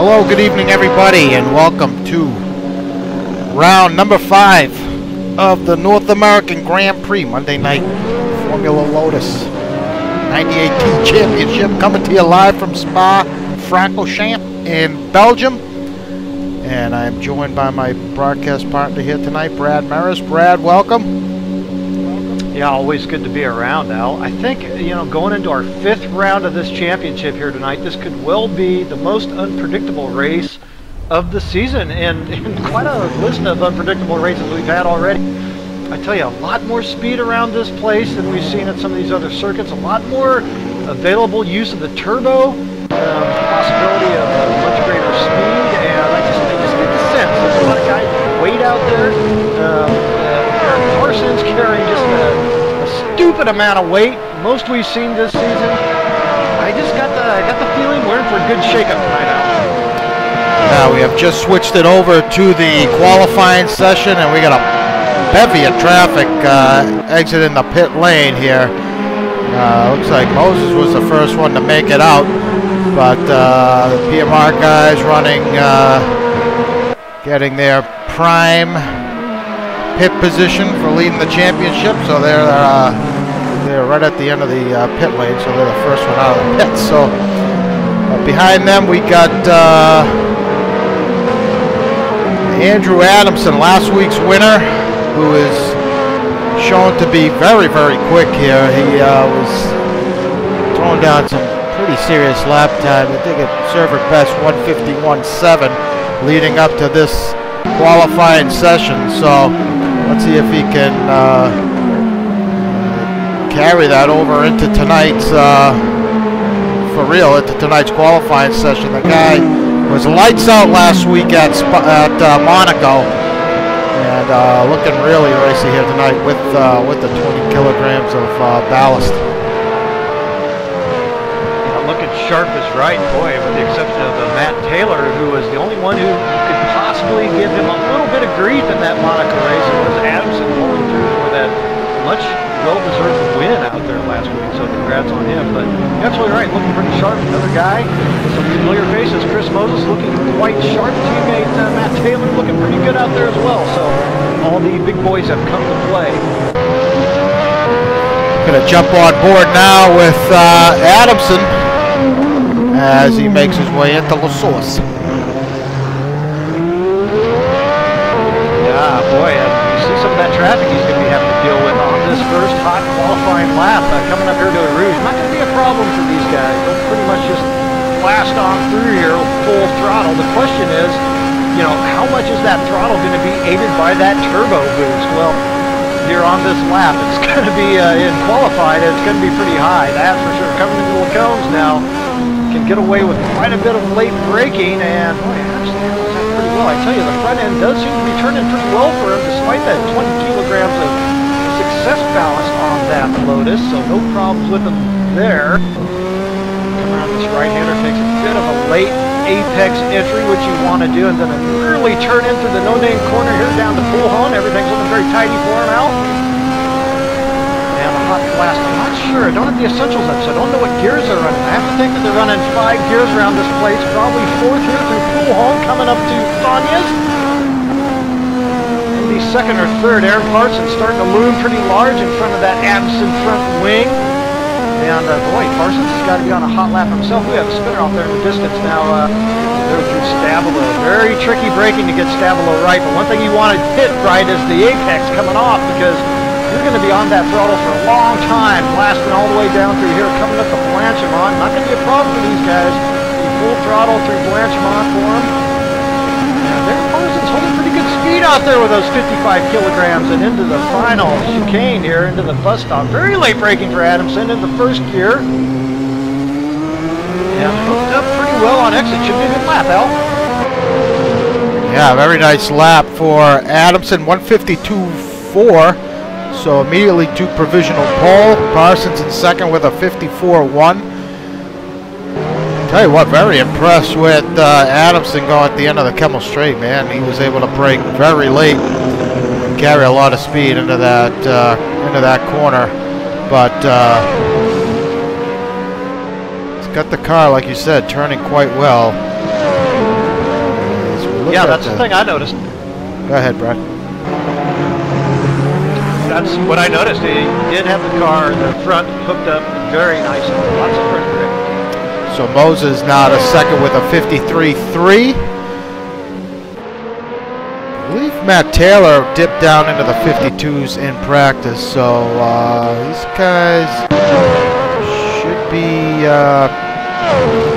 Hello, good evening everybody, and welcome to round number 5 of the North American Grand Prix Monday Night Formula Lotus 2018 Championship, coming to you live from Spa-Francorchamps in Belgium. And I'm joined by my broadcast partner here tonight, Brad Maris. Brad, welcome. Yeah, always good to be around, Al. I think, going into our 5th round of this championship here tonight, this could well be the most unpredictable race of the season, and quite a list of unpredictable races we've had already. I tell you, a lot more speed around this place than we've seen at some of these other circuits, a lot more available use of the turbo, possibility of much greater speed, and I just get the sense there's a lot of guys wait out there. Parsons carrying just a stupid amount of weight, most we've seen this season. I just got the feeling we're in for a good shakeup tonight, Al. Now we have just switched it over to the qualifying session, and we got a bevy of traffic exiting the pit lane here. Looks like Moses was the first one to make it out, but the PMR guys running, getting their prime pit position for leading the championship, so they're right at the end of the pit lane, so they're the first one out of the pit. So behind them we got Andrew Adamson, last week's winner, who is shown to be very, very quick here. He was throwing down some pretty serious lap time. I think it served best 151.7 leading up to this qualifying session. So let's see if he can carry that over into tonight's, for real, into tonight's qualifying session. The guy was lights out last week at Monaco, and looking really racy here tonight with the 20 kilograms of ballast. Looking sharp as right, boy, with the exception of Matt Taylor, who was the only one who could possibly give him a little bit of grief in that Monaco race. It was Adamson pulling through for that much well-deserved win out there last week, so congrats on him. But you're absolutely right, looking pretty sharp. Another guy, some familiar faces. Chris Moses looking quite sharp. Teammate Matt Taylor looking pretty good out there as well. So all the big boys have come to play. Gonna jump on board now with Adamson as he makes his way into La Source. Yeah, boy, you see some of that traffic he's going to be having to deal with on this first hot qualifying lap coming up here to Rouge. Not going to be a problem for these guys. They'll pretty much just blast on through here full throttle. The question is, how much is that throttle going to be aided by that turbo boost? Well, here on this lap, it's going to be in qualified, it's going to be pretty high, that's for sure. Coming into the cones now, can get away with quite a bit of late braking, and boy, actually handles that pretty well. I tell you, the front end does seem to be turning pretty well for him, despite that 20 kilograms of success ballast on that Lotus, so no problems with him there. Coming around this right-hander, takes a bit of a late apex entry, which you want to do, and then an early turn into the no-name corner here down to Poolhone. Everything's looking very tidy for him out. And a hot blast. I'm not sure. I don't have the essentials up, so I don't know what gears they're running. I have to think that they're running 5 gears around this place, probably 4th here through Poolhone, coming up to Sonia's. Maybe 2nd or 3rd. Aaron Parsons starting to loom pretty large in front of that Adamson front wing. And boy, Parsons has got to be on a hot lap himself. We have a spinner off there in the distance now. There through Stabilo. Very tricky braking to get Stabilo right, but one thing you want to hit right is the apex coming off, because you're going to be on that throttle for a long time, blasting all the way down through here, coming up to Blanchimont. Not going to be a problem for these guys. You full throttle through Blanchimont for them. And there Parsons holding pretty good speed out there with those 55 kilograms, and into the final chicane here, into the bus stop. Very late braking for Adamson in the first gear. And hooked up pretty well on exit. Should be a good lap, Al. Yeah, very nice lap for Adamson, 152.4. So immediately to provisional pole. Parsons in second with a 54.1. Tell you what, very impressed with Adamson going at the end of the Kemmel Straight, man. He was able to brake very late and carry a lot of speed into that corner. But he's got the car, like you said, turning quite well. Yeah, that's the thing I noticed. Go ahead, Brad. That's what I noticed. He did have the car, the front hooked up very nicely. Lots of front grip. So Moses now to second with a 53.3. I believe Matt Taylor dipped down into the 52s in practice. So these guys should be, I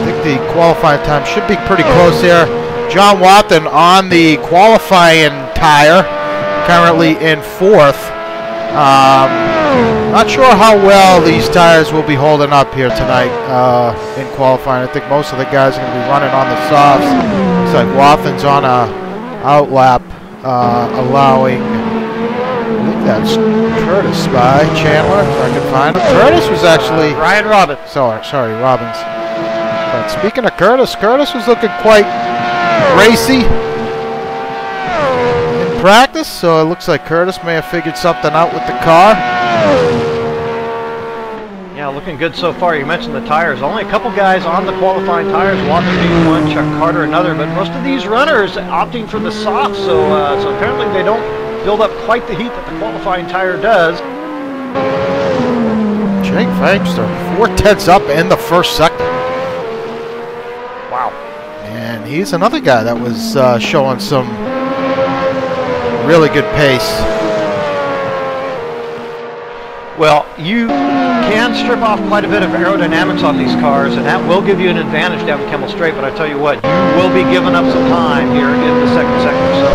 think the qualifying time should be pretty close here. John Watson on the qualifying tire, currently in 4th. Not sure how well these tires will be holding up here tonight in qualifying. I think most of the guys are going to be running on the softs. Looks like Watson's on a outlap, allowing, I think that's Curtis by Chandler, if I can find him. Curtis was actually Ryan Robbins. Sorry, Robbins. But speaking of Curtis, Curtis was looking quite racy in practice, so it looks like Curtis may have figured something out with the car. Yeah, looking good so far. You mentioned the tires. Only a couple guys on the qualifying tires. Watson being one, Chuck Carter another, but most of these runners opting for the soft, so apparently they don't build up quite the heat that the qualifying tire does. Jake Frankster, 4/10 up in the first sector. Wow. And he's another guy that was showing some really good pace. Well, you can strip off quite a bit of aerodynamics on these cars, and that will give you an advantage down Kimmel Straight, but I tell you what, you will be giving up some time here in the second sector, so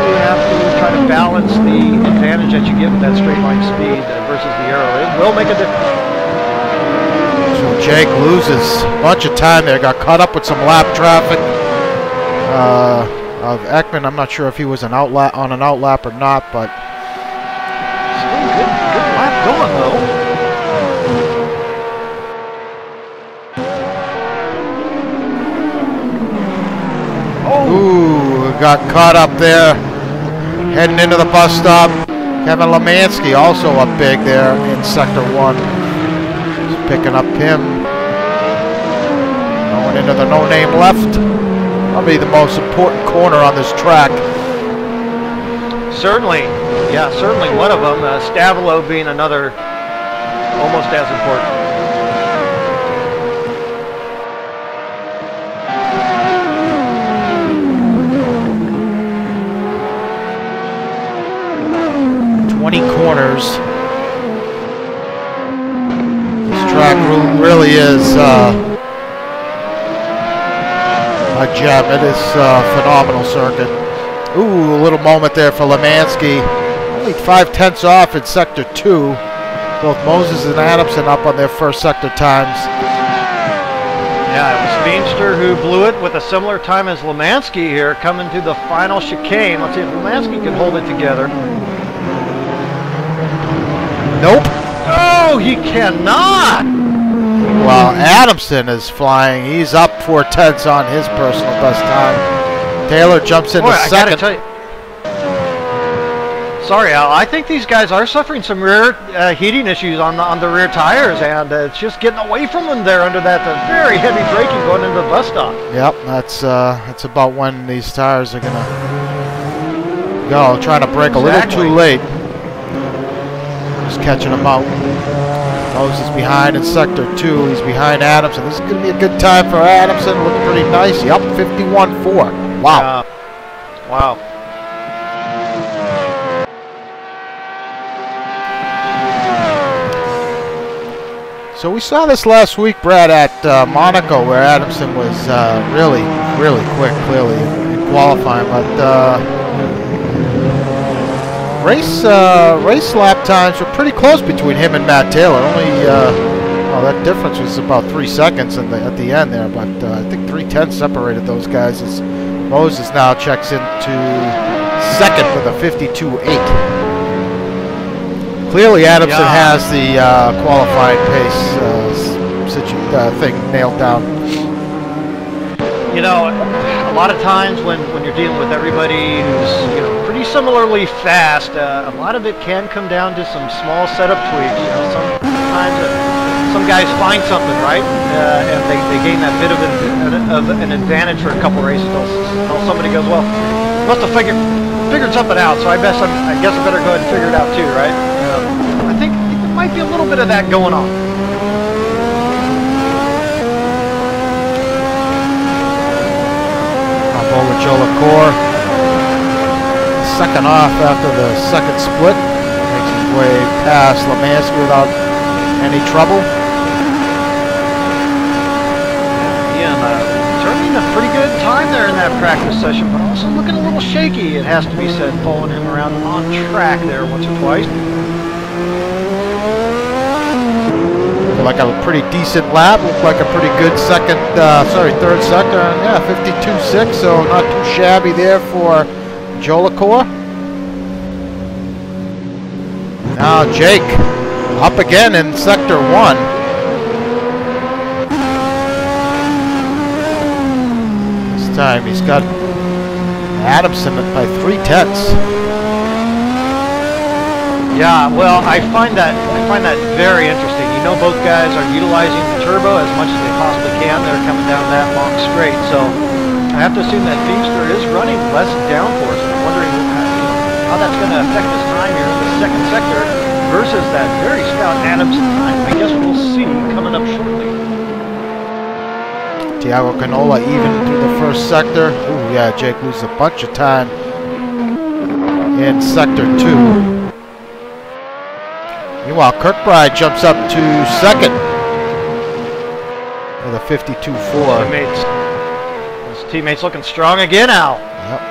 you have to try to balance the advantage that you get with that straight line speed versus the aero. It will make a difference. So Jake loses a bunch of time there, got caught up with some lap traffic of Ekman. I'm not sure if he was on an outlap or not, but good lap going though. Ooh, got caught up there, heading into the bus stop. Kevin Lemansky also up big there in Sector 1. Just picking up him. Going into the no-name left. Probably the most important corner on this track. Certainly. Yeah, certainly one of them. Stavilo being another almost as important. Corners. This track really is a gem. It is a phenomenal circuit. Ooh, a little moment there for Lemansky. Only 5/10 off in Sector 2. Both Moses and Adamson up on their first sector times. Yeah, it was Feenstra who blew it with a similar time as Lemansky here, coming to the final chicane. Let's see if Lemansky can hold it together. Nope. Oh, he cannot! Well, Adamson is flying. He's up 4/10 on his personal best time. Taylor jumps into second. I gotta tell you. Sorry, Al. I think these guys are suffering some rear heating issues on the rear tires, and it's just getting away from them there under that very heavy braking going into the bus stop. Yep, that's about when these tires are gonna go. Trying to brake a little too late. Just catching him out. Moses behind in Sector 2. He's behind Adamson. This is going to be a good time for Adamson. Looking pretty nice. Yep, 51.4. Wow. Wow. So we saw this last week, Brad, at Monaco, where Adamson was really, really quick, clearly, in qualifying. But race lap times were pretty close between him and Matt Taylor. Only, well, that difference was about 3 seconds at the end there. But I think 3/10 separated those guys as Moses now checks into second with a 52.8. Clearly, Adamson has the qualifying pace thing nailed down. You know, a lot of times when you're dealing with everybody who's pretty similarly fast, a lot of it can come down to some small setup tweaks. Sometimes some guys find something, right? And they gain that bit of an advantage for a couple races. Until somebody goes, well, must have figured something out, so I guess I better go ahead and figure it out too, right? I think there might be a little bit of that going on. Over Jolicoeur. Second off after the second split. Makes his way past Lemansky without any trouble. Ian turning a pretty good time there in that practice session, but also looking a little shaky, it has to be said, following him around on track there once or twice. Like a pretty decent lap, looked like a pretty good third sector, and yeah, 52.6, so not too shabby there for Jolicoeur. Now Jake up again in sector 1. This time he's got Adamson by 3/10. Yeah, well, I find that very interesting. You know, both guys are utilizing the turbo as much as they possibly can. They're coming down that long straight, so I have to assume that Feimster is running less downforce. I'm wondering how that's going to affect his time here in the second sector versus that very stout Adamson time. I guess we'll see coming up shortly. Tiago Canola even through the first sector. Ooh, yeah, Jake loses a bunch of time in sector 2. Meanwhile, Kirkbride jumps up to second with a 52.4. His teammates looking strong again, Al. Yep.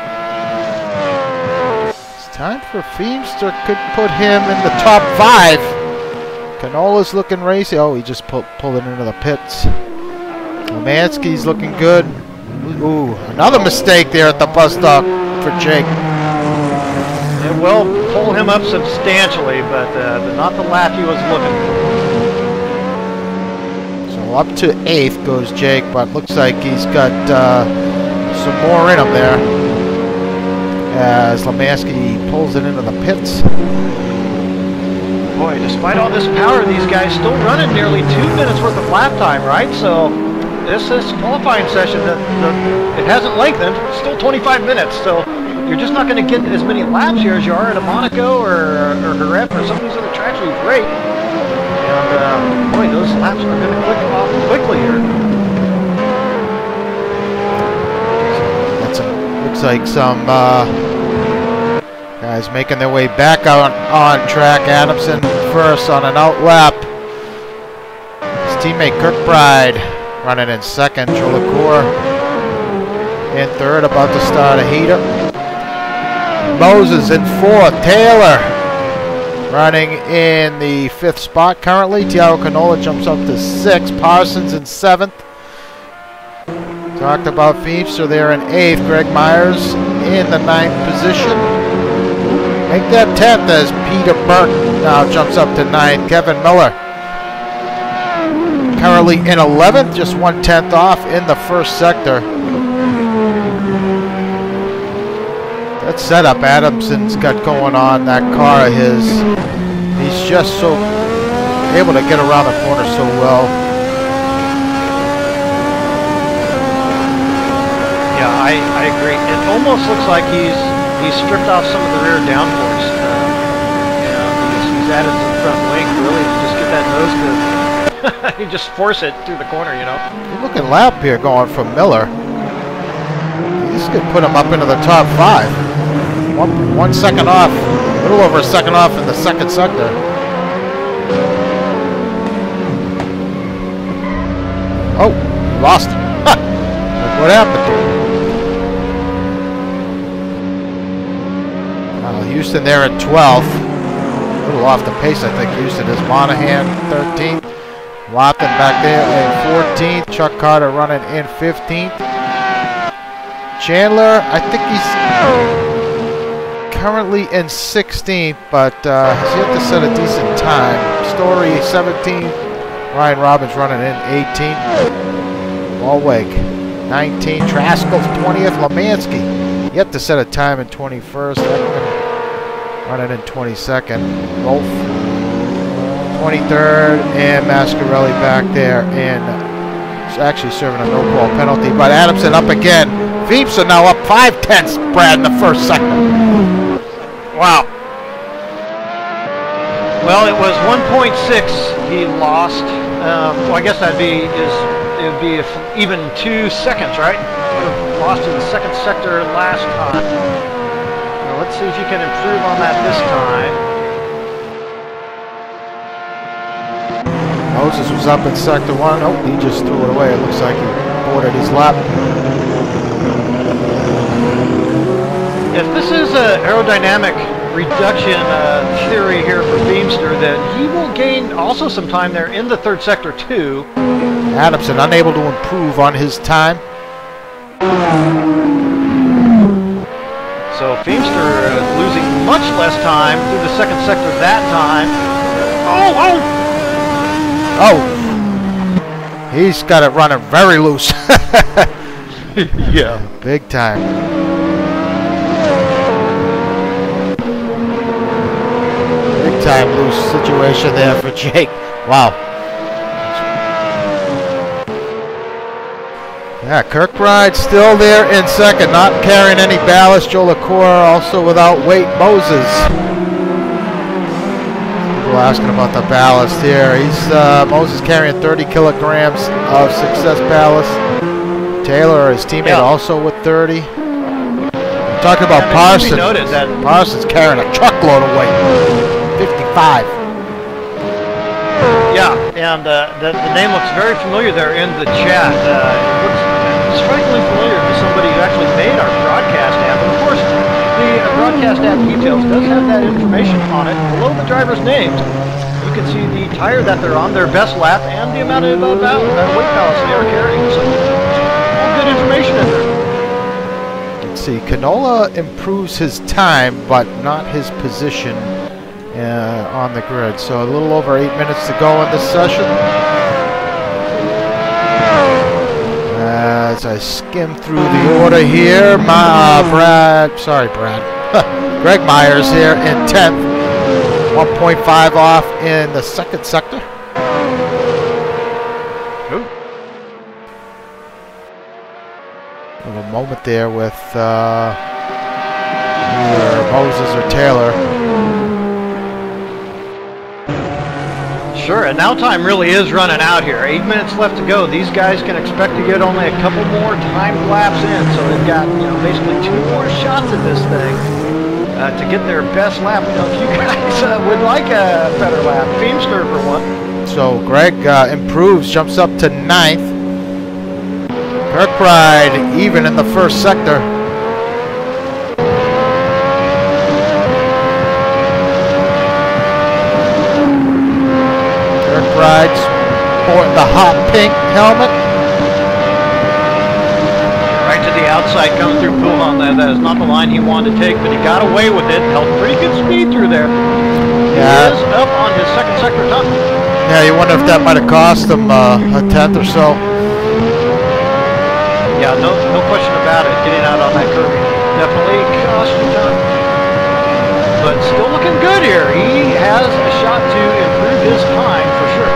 It's time for Feimster. Could put him in the top 5. Canola's looking racy. Oh, he just pulled it into the pits. Lemansky's looking good. Ooh, another mistake there at the bus stop for Jake. It will pull him up substantially, but not the lap he was looking for. So up to 8th goes Jake, but looks like he's got some more in him there as Lemansky pulls it into the pits. Boy, despite all this power, these guys still running nearly 2 minutes worth of lap time, right? So this qualifying session, it hasn't lengthened. It's still 25 minutes, so you're just not going to get as many laps here as you are at a Monaco or Jerez or some of these other tracks would be great. And boy, those laps are going to click off quickly here. Looks like some guys making their way back on track. Adamson first on an out lap. His teammate Kirkbride running in second. Jolicoeur in third, about to start a heater. Moses in 4th. Taylor running in the 5th spot currently. Tiago Canola jumps up to 6th. Parsons in 7th. Talked about Feimster there in 8th. Greg Myers in the 9th position. Make that 10th as Peter Burton now jumps up to 9th. Kevin Miller currently in 11th, just 1/10 off in the first sector. That setup Adamson's got going on, that car of his, he's just so able to get around the corner so well. Yeah, I agree. It almost looks like he's stripped off some of the rear downforce. He's added some front wing really to just get that nose to you just force it through the corner, you know. Good looking lap here going from Miller. This could put him up into the top 5. 1 second off, a little over a second off in the second sector. Oh, lost him. Look what happened? Houston there at 12th. A little off the pace, I think. Houston is Monahan 13th. Lofton back there in 14th. Chuck Carter running in 15th. Chandler, I think he's currently in 16th, but he's yet to set a decent time. Story 17th. Ryan Robbins running in 18th. Wallweg 19th. Traskell 20th. Lemansky yet to set a time in 21st. Running in 22nd. Rolf 23rd, and Mascarelli back there, and he's actually serving a no-call penalty. But Adamson up again. Veeps are now up 5/10, Brad, in the first sector. Wow. Well, it was 1.6 he lost. Well, I guess it would be even 2 seconds, right? Lost in the second sector last time. Now, let's see if you can improve on that this time. Moses was up in sector 1. Oh, he just threw it away. It looks like he boarded his lap. If this is an aerodynamic reduction theory here for Beamster, then he will gain also some time there in the third sector too. Adamson unable to improve on his time. So Beamster losing much less time through the second sector that time. Oh! He's got it running very loose. Yeah. Big time. Big time loose situation there for Jake. Wow. Yeah, Kirkbride still there in second, not carrying any ballast. Jolicoeur also without weight. Moses. People asking about the ballast here. He's Moses carrying 30 kilograms of success ballast. Taylor, his teammate, also with 30. We're talking about Parsons. Parsons carrying a truckload of weight. 55. Yeah, and the name looks very familiar there in the chat. It looks strikingly familiar to somebody who actually made our broadcast app. And of course, the broadcast app details does have that information on it. Below the driver's names, you can see the tire that they're on, their best lap, and the amount of weight ballast they are carrying. So, all good information in there. Let's see, Canola improves his time, but not his position on the grid. So a little over 8 minutes to go in this session. As I skim through the order here, Greg Myers here in 10th, 1.5 off in the second sector. Ooh. A little moment there with either Moses or Taylor. Sure, and now time really is running out here. 8 minutes left to go. These guys can expect to get only a couple more time laps in, so they've got basically 2 more shots at this thing to get their best lap. If you guys would like a better lap, Beamster for one. So Greg improves, jumps up to 9th. Kirkbride even in the first sector. Rides sporting the hot pink helmet. Right to the outside, comes through Puhan. That is not the line he wanted to take, but he got away with it. Held pretty good speed through there. Yeah. He is up on his second sector top. Yeah, you wonder if that might have cost him a 10th or so. Yeah, no question about it. Getting out on that curve definitely cost you time. But still looking good here. He has a shot to improve his time for sure.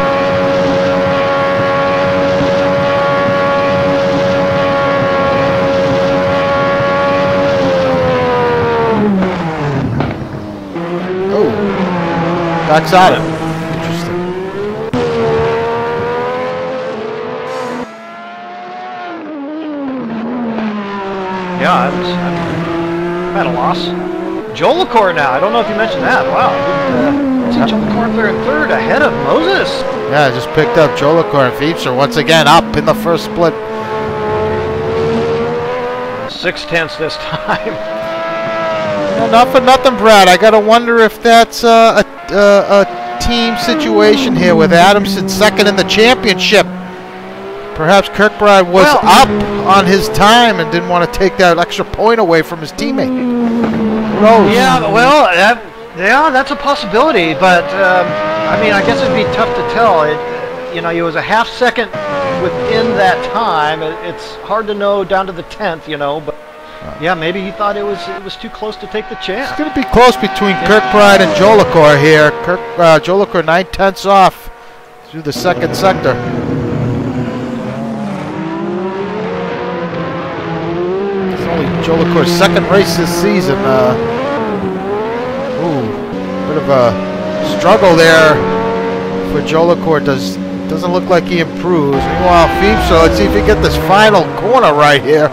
Oh, backside him. Interesting. Yeah, I'm at a loss. Jolicoeur now. I don't know if you mentioned that. Wow. Jolicoeur there in third ahead of Moses. Yeah, just picked up Jolicoeur and Veeps are once again up in the first split. 6/10 this time. Well, not for nothing, Brad. I gotta wonder if that's a team situation here with Adamson second in the championship. Perhaps Kirkbride was up on his time and didn't want to take that extra point away from his teammate. Who knows? Yeah, well, that's a possibility, but I mean, I guess it'd be tough to tell. It was a half second within that time. It's hard to know down to the 10th, but Yeah, maybe he thought it was too close to take the chance. It's going to be close between Kirkbride and Jolicoeur here. Jolicoeur 9/10 off through the second sector. It's only Jolicoeur's second race this season. Bit of a struggle there for Jolicoeur. Doesn't look like he improves. Meanwhile, Feepso, let's see if he get this final corner right here.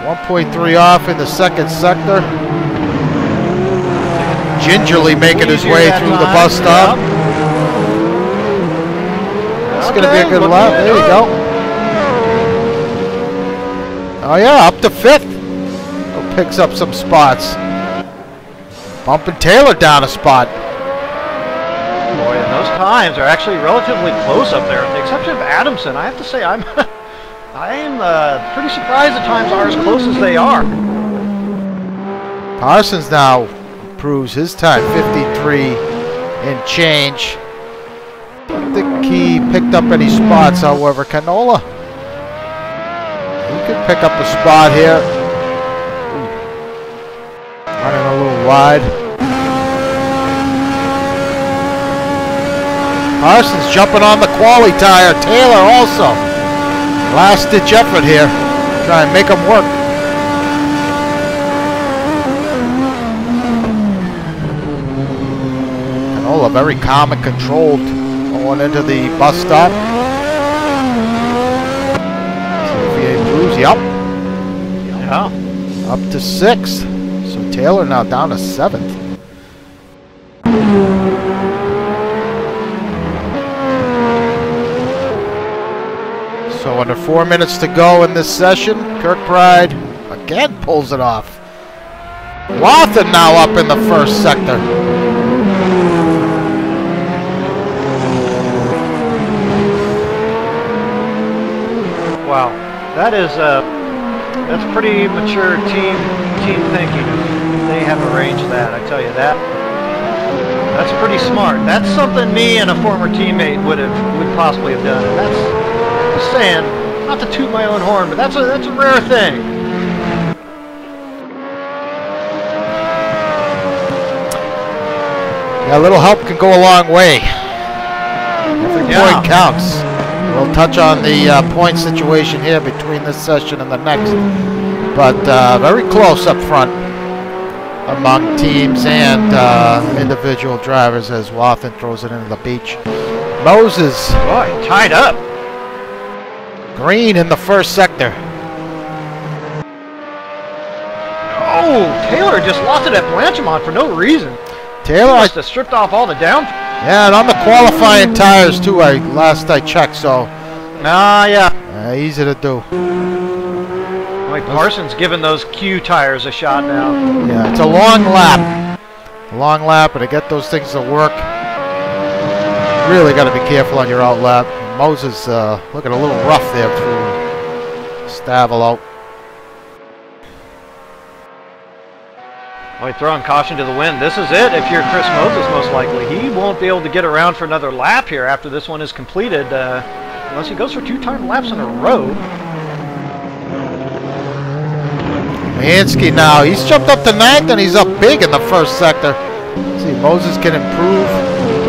1.3 off in the second sector. Gingerly making his way through the bus stop. It's going to be a good lap. There you go. Oh yeah, up to 5th. Picks up some spots. Bumping Taylor down a spot. Boy, and those times are actually relatively close up there. With the exception of Adamson, I have to say I'm pretty surprised the times are as close as they are. Parsons now improves his time, 53 and change. I don't think he picked up any spots, however. Canola, he could pick up a spot here. Running a little wide. Parsons jumping on the quali tire. Taylor also. Last ditch effort here. Try and make them work. Canola very calm and controlled going into the bus stop. See if he improves. Yep. Yeah. Up to 6th. So Taylor now down to 7th. So under 4 minutes to go in this session, Kirkbride again pulls it off. Wathen now up in the first sector. Wow, that's pretty mature team thinking. They have arranged that, I tell you that. That's pretty smart. That's something me and a former teammate would possibly have done. And that's just saying, not to toot my own horn, but that's a rare thing. Yeah, a little help can go a long way. Every point counts. We'll touch on the point situation here between this session and the next. But very close up front among teams and individual drivers as Wathen throws it into the beach. Moses. Boy, tied up. Green in the first sector. Oh, Taylor just lost it at Blanchimont for no reason. Taylor must have stripped off all the down. Yeah, and on the qualifying tires too. Last I checked, so. Yeah. Easy to do. Like Parsons giving those Q tires a shot now. Yeah, it's a long lap. Long lap, and to get those things to work, really got to be careful on your out lap. Moses looking a little rough there through Stavelo. Boy, throwing caution to the wind. This is it if you're Chris Moses, most likely. He won't be able to get around for another lap here after this one is completed, unless he goes for 2-time laps in a row. Mansky now, he's jumped up to 9th and he's up big in the first sector. Let's see, Moses can improve.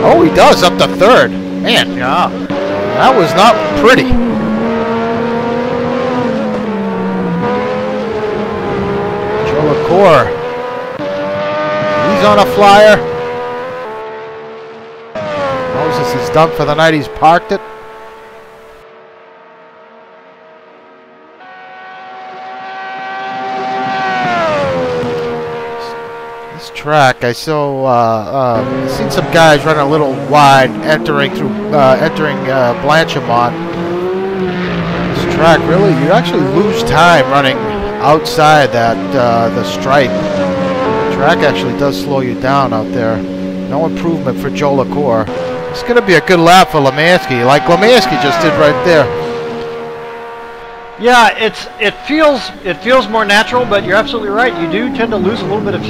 Oh, he does, up to 3rd. Man, yeah, that was not pretty. Jolicoeur. He's on a flyer. Moses is done for the night. He's parked it. This track, I saw seen some guys running a little wide, entering Blanchimont. This track, really, you actually lose time running outside that the stripe. Track actually does slow you down out there. No improvement for Jolicoeur. It's going to be a good lap for Lemansky, like Lemansky just did right there. Yeah, it feels more natural, but you're absolutely right. You do tend to lose a little bit of.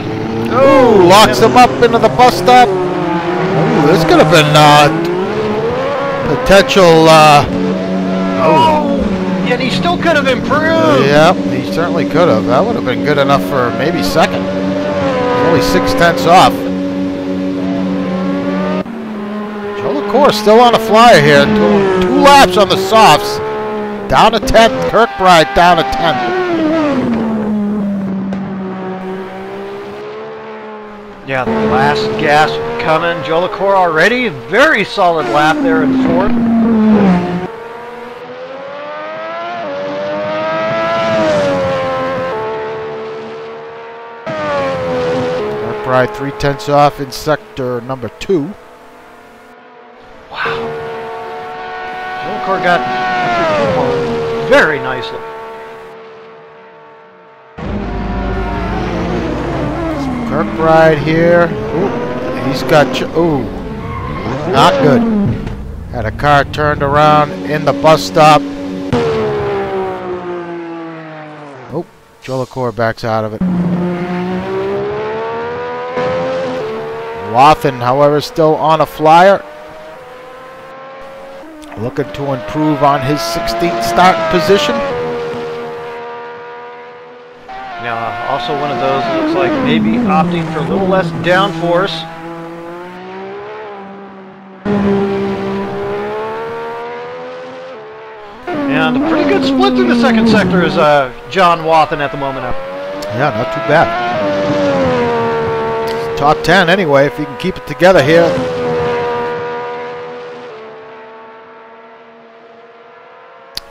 Oh, locks him up into the bus stop. Oh, this could have been potential. Oh, and he still could have improved. Yeah, he certainly could have. That would have been good enough for maybe second. Only 6/10 off. Jolicoeur still on a flyer here. Two laps on the softs. Down to 10th. Kirkbride down to 10th. Yeah, the last gasp coming. Jolicoeur already. Very solid lap there in fourth. Kirkbride 3/10 off in sector number 2. Wow. Jolicoeur got very nicely. Kirkbride here. Ooh, he's got... Ooh, not good. Had a car turned around in the bus stop. Oh, Jolicoeur backs out of it. Wathen, however, still on a flyer. Looking to improve on his 16th start position. Yeah, also one of those that looks like maybe opting for a little less downforce. And a pretty good split through the second sector is John Wathen at the moment. Yeah, not too bad. Top 10 anyway, if you can keep it together here.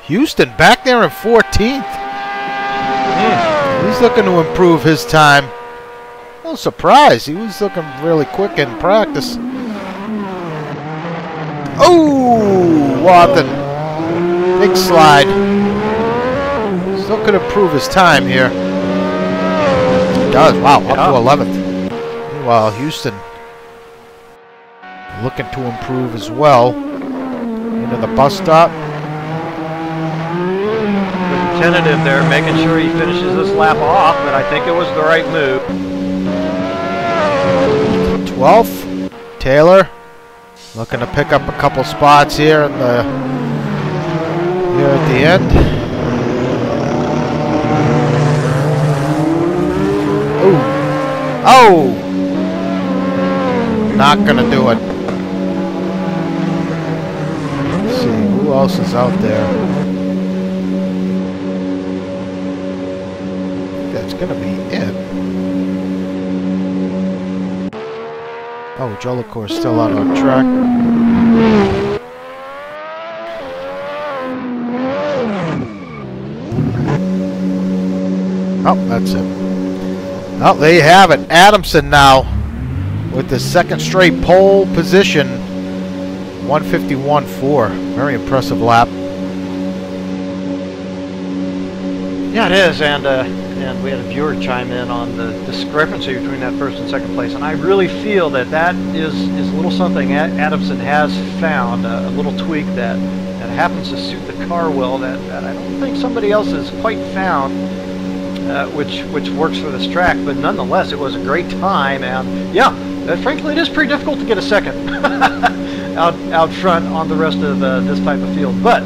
Houston back there in 14th. He's looking to improve his time. A little surprised. He was looking really quick in practice. Oh, Wathen. Big slide. Still could improve his time here. He does. Wow, up to 11th. Meanwhile, Houston looking to improve as well. Into the bus stop. Tentative there, making sure he finishes this lap off, but I think it was the right move. 12th, Taylor looking to pick up a couple spots here in the here at the end. Ooh. Oh! Not gonna do it. Let's see, who else is out there? That's gonna be it. Oh, Jolicoeur is still out on track. Oh, that's it. Oh, there you have it. Adamson now with the second straight pole position. 151.4. Very impressive lap. Yeah, it is, and we had a viewer chime in on the discrepancy between that first and second place, and I really feel that that is a little something Adamson has found, a little tweak that happens to suit the car well that I don't think somebody else has quite found, which works for this track. But nonetheless, it was a great time, and yeah, frankly, it is pretty difficult to get a second out front on the rest of this type of field, but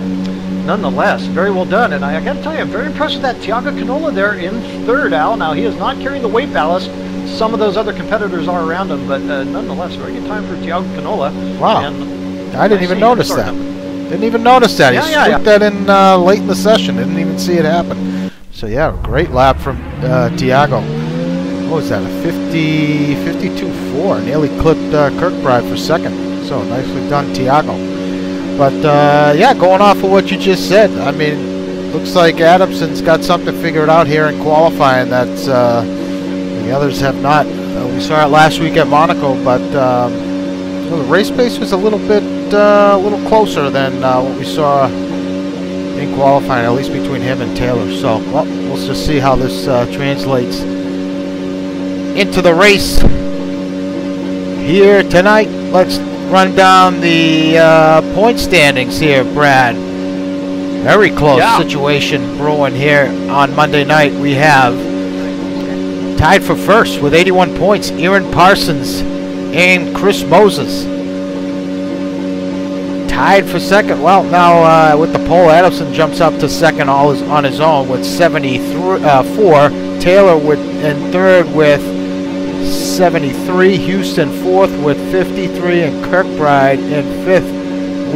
nonetheless, very well done. And I got to tell you, I'm very impressed with that Tiago Canola there in third, Al. Now, he is not carrying the weight ballast. Some of those other competitors are around him, but nonetheless, very good time for Tiago Canola. Wow. And I didn't even notice that. Didn't even notice that. He slipped that in late in the session. Didn't even see it happen. So, yeah, great lap from Tiago. What was that, a 52.4. Nearly clipped Kirkbride for second. So, nicely done, Tiago. But, yeah, going off of what you just said, I mean, looks like Adamson's got something figured out here in qualifying that the others have not. We saw it last week at Monaco, but well, the race pace was a little bit closer than what we saw in qualifying, at least between him and Taylor. So, well, we'll just see how this translates into the race here tonight. Let's run down the point standings here, Brad. Very close situation brewing here on Monday night. We have tied for first with 81 points, Aaron Parsons and Chris Moses. tied for second. Well, now with the pole, Adamson jumps up to second on his own with 74. Taylor in third with 73. Houston fourth with 53, and Kirkbride in fifth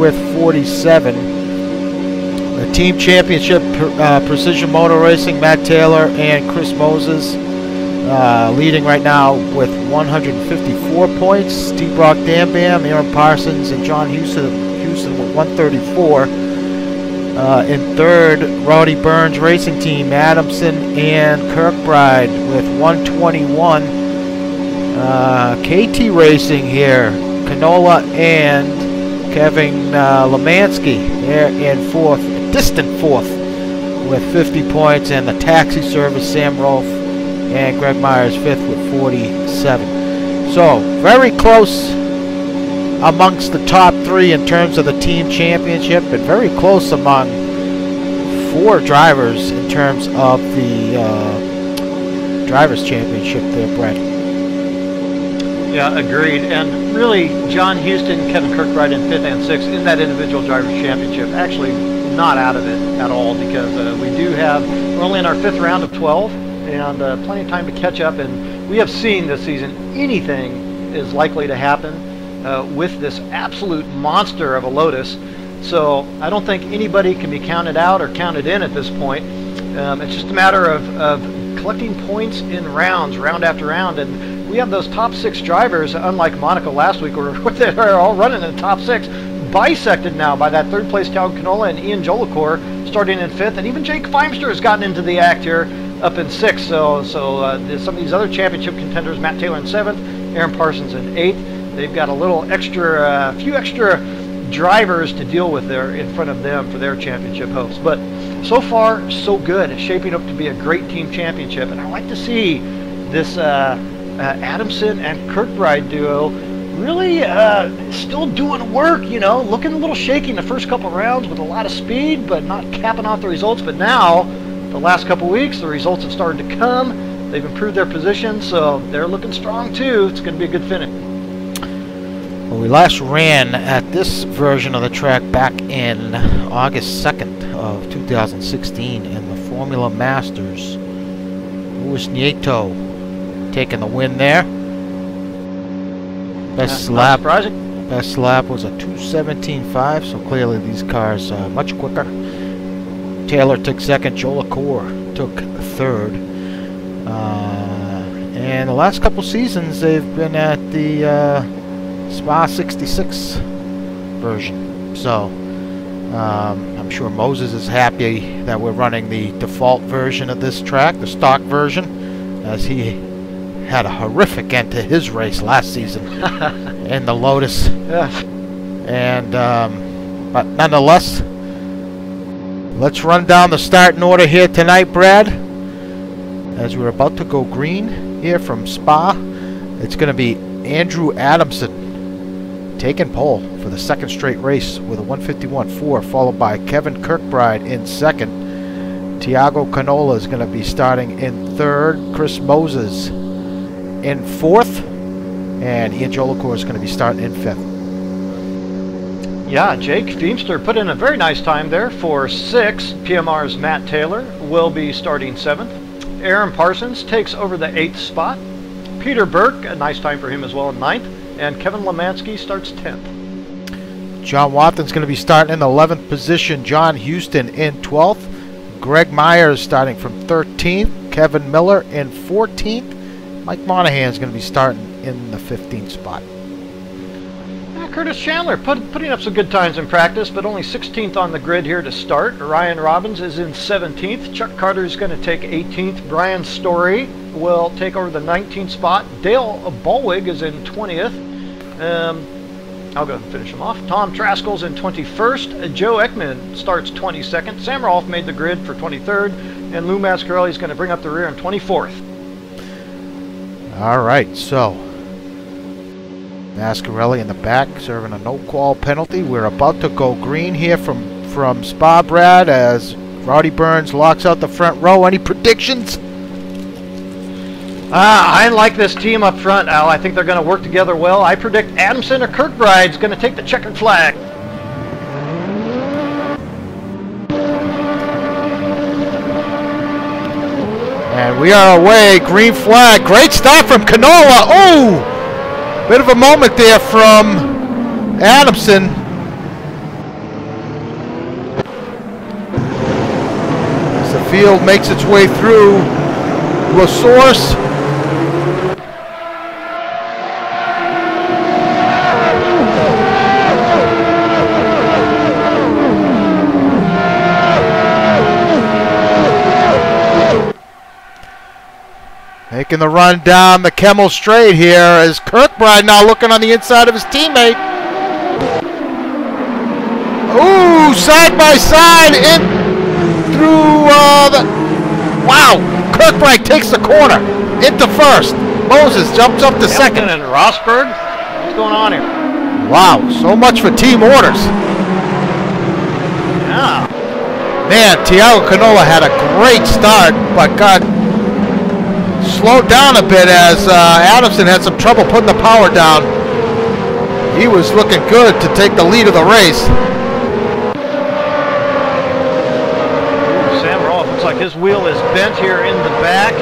with 47. The team championship, Precision Motor Racing, Matt Taylor and Chris Moses leading right now with 154 points. T. Brock Dambam, Aaron Parsons, and John Houston with 134. In third, Rowdy Burns Racing Team, Adamson and Kirkbride with 121. KT Racing here, Canola and Kevin Lemansky there in fourth, distant fourth with 50 points, and the taxi service, Sam Rolfe and Greg Myers fifth with 47. So very close amongst the top three in terms of the team championship, and very close among four drivers in terms of the drivers championship there, Brett. Yeah, agreed. And really, John Houston, Kevin Kirkbride in fifth and sixth in that individual drivers championship. Actually, not out of it at all, because we're only in our fifth round of 12, and plenty of time to catch up. And we have seen this season anything is likely to happen with this absolute monster of a Lotus. So I don't think anybody can be counted out or counted in at this point. It's just a matter of collecting points in rounds, round after round. And we have those top six drivers, unlike Monaco last week, where they're all running in the top six, bisected now by that third place Cal Canola and Ian Jolicoeur starting in fifth. And even Jake Feimster has gotten into the act here up in sixth. So some of these other championship contenders, Matt Taylor in seventh, Aaron Parsons in eighth. They've got a little extra, few extra drivers to deal with there in front of them for their championship hopes. But so far, so good. It's shaping up to be a great team championship, and I like to see this Adamson and Kirkbride duo really still doing work, you know, looking a little shaky in the first couple rounds with a lot of speed, but not capping off the results. But now, the last couple weeks, the results have started to come. They've improved their position, so they're looking strong too. It's going to be a good finish. Well, we last ran at this version of the track back in August 2nd of 2016 in the Formula Masters. Luis Nieto taking the win there. Best lap was a 2:17.5, so clearly these cars are much quicker. Taylor took second, Jolicoeur took third. And the last couple seasons they've been at the Spa 66 version. So I'm sure Moses is happy that we're running the default version of this track, the stock version, as he had a horrific end to his race last season in the Lotus. Yeah. And but nonetheless, let's run down the starting order here tonight, Brad. As we're about to go green here from Spa, it's going to be Andrew Adamson taking pole for the second straight race with a 151.4, followed by Kevin Kirkbride in second. Tiago Canola is going to be starting in third. Chris Moses in fourth, and Ian Jolicoeur is going to be starting in fifth. Yeah, Jake Feimster put in a very nice time there for sixth. PMR's Matt Taylor will be starting seventh. Aaron Parsons takes over the eighth spot. Peter Burke, a nice time for him as well, in ninth. And Kevin Lemansky starts 10th. John Watton's going to be starting in the 11th position. John Houston in 12th. Greg Myers starting from 13th. Kevin Miller in 14th. Mike Monahan is going to be starting in the 15th spot. Curtis Chandler putting up some good times in practice, but only 16th on the grid here to start. Ryan Robbins is in 17th. Chuck Carter is going to take 18th. Brian Story will take over the 19th spot. Dale Ballwig is in 20th. I'll go ahead and finish him off. Tom Traskell's in 21st. Joe Ekman starts 22nd. Sam Rolfe made the grid for 23rd. And Lou Mascarelli is going to bring up the rear in 24th. All right, so Mascarelli in the back serving a no-qual penalty. We're about to go green here from Spa, Brad, as Rowdy Burns locks out the front row. Any predictions? I like this team up front, Al. I think they're going to work together well. I predict Adamson or Kirkbride's going to take the checkered flag. And we are away. Green flag. Great start from Canola. Oh! Bit of a moment there from Adamson. As the field makes its way through La Source. Making the run down the Kemmel Straight here as Kirkbride now looking on the inside of his teammate. Ooh, side by side in through the... Wow, Kirkbride takes the corner into first. Moses jumps up to second. And Rosberg, what's going on here? Wow, so much for team orders. Yeah. Man, Thiago Canola had a great start, but got slowed down a bit as Adamson had some trouble putting the power down. He was looking good to take the lead of the race. Sam Rolfe looks like his wheel is bent here in the back.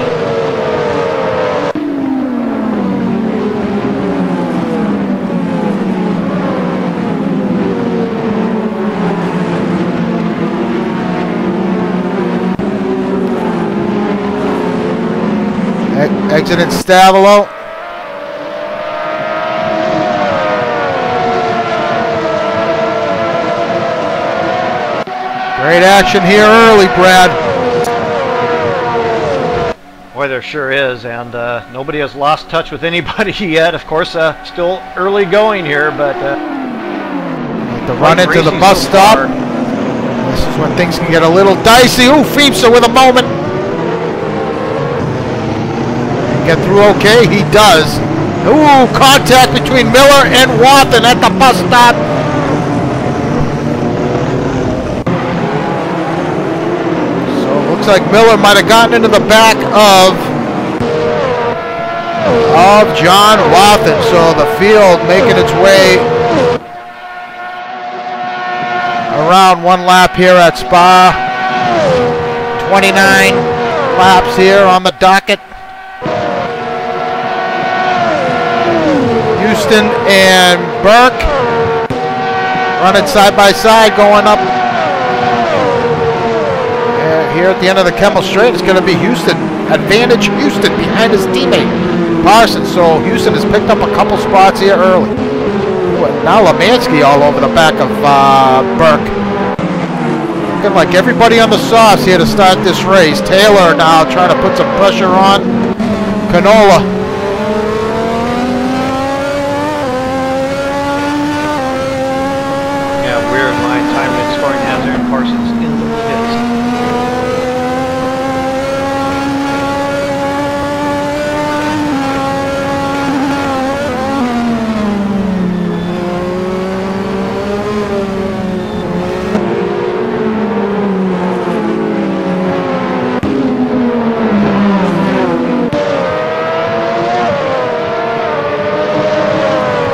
Exiting Stavolo. Great action here early, Brad. Boy, there sure is, and nobody has lost touch with anybody yet. Of course, still early going here, but the run into the bus stop. This is when things can get a little dicey. Ooh, Fiepsa with a moment. Get through okay, he does. Ooh, contact between Miller and Wathen at the bus stop. So it looks like Miller might have gotten into the back of John Wathen. So the field making its way around one lap here at Spa. 29 laps here on the docket. Houston and Burke running side by side going up. And here at the end of the Kemmel Straight, it's going to be Houston. Advantage Houston behind his teammate Parsons. So Houston has picked up a couple spots here early. Now Lemansky all over the back of Burke. Looking like everybody on the sauce here to start this race. Taylor now trying to put some pressure on Canola. Parsons in the pits.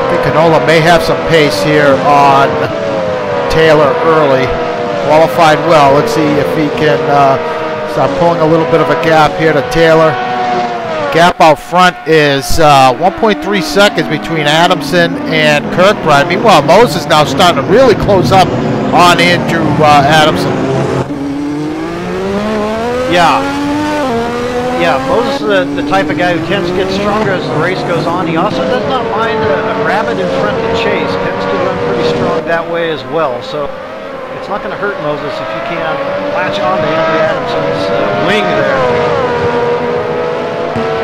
I think Canola may have some pace here on Taylor early. Qualified well. Let's see if he can start pulling a little bit of a gap here to Taylor. Gap out front is 1.3 seconds between Adamson and Kirkbride. Meanwhile, Moses now starting to really close up on Andrew Adamson. Yeah, Moses is the type of guy who tends to get stronger as the race goes on. He also does not mind a rabbit in front to chase. Tends to run pretty strong that way as well. So it's not going to hurt Moses if you can latch on to Andrew Adamson's wing there.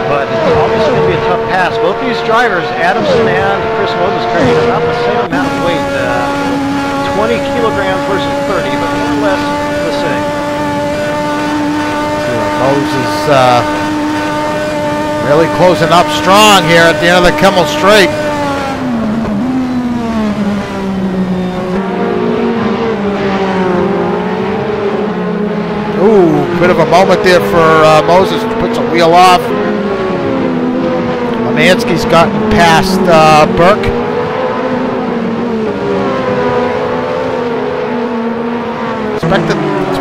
But it's obviously going to be a tough pass. Both these drivers, Adamson and Chris Moses, carrying about the same amount of weight. 20 kilograms versus 30, but more or less the same. Moses really closing up strong here at the end of the Kemmel Straight. Ooh, bit of a moment there for Moses to put some wheel off. Lemansky's gotten past Burke.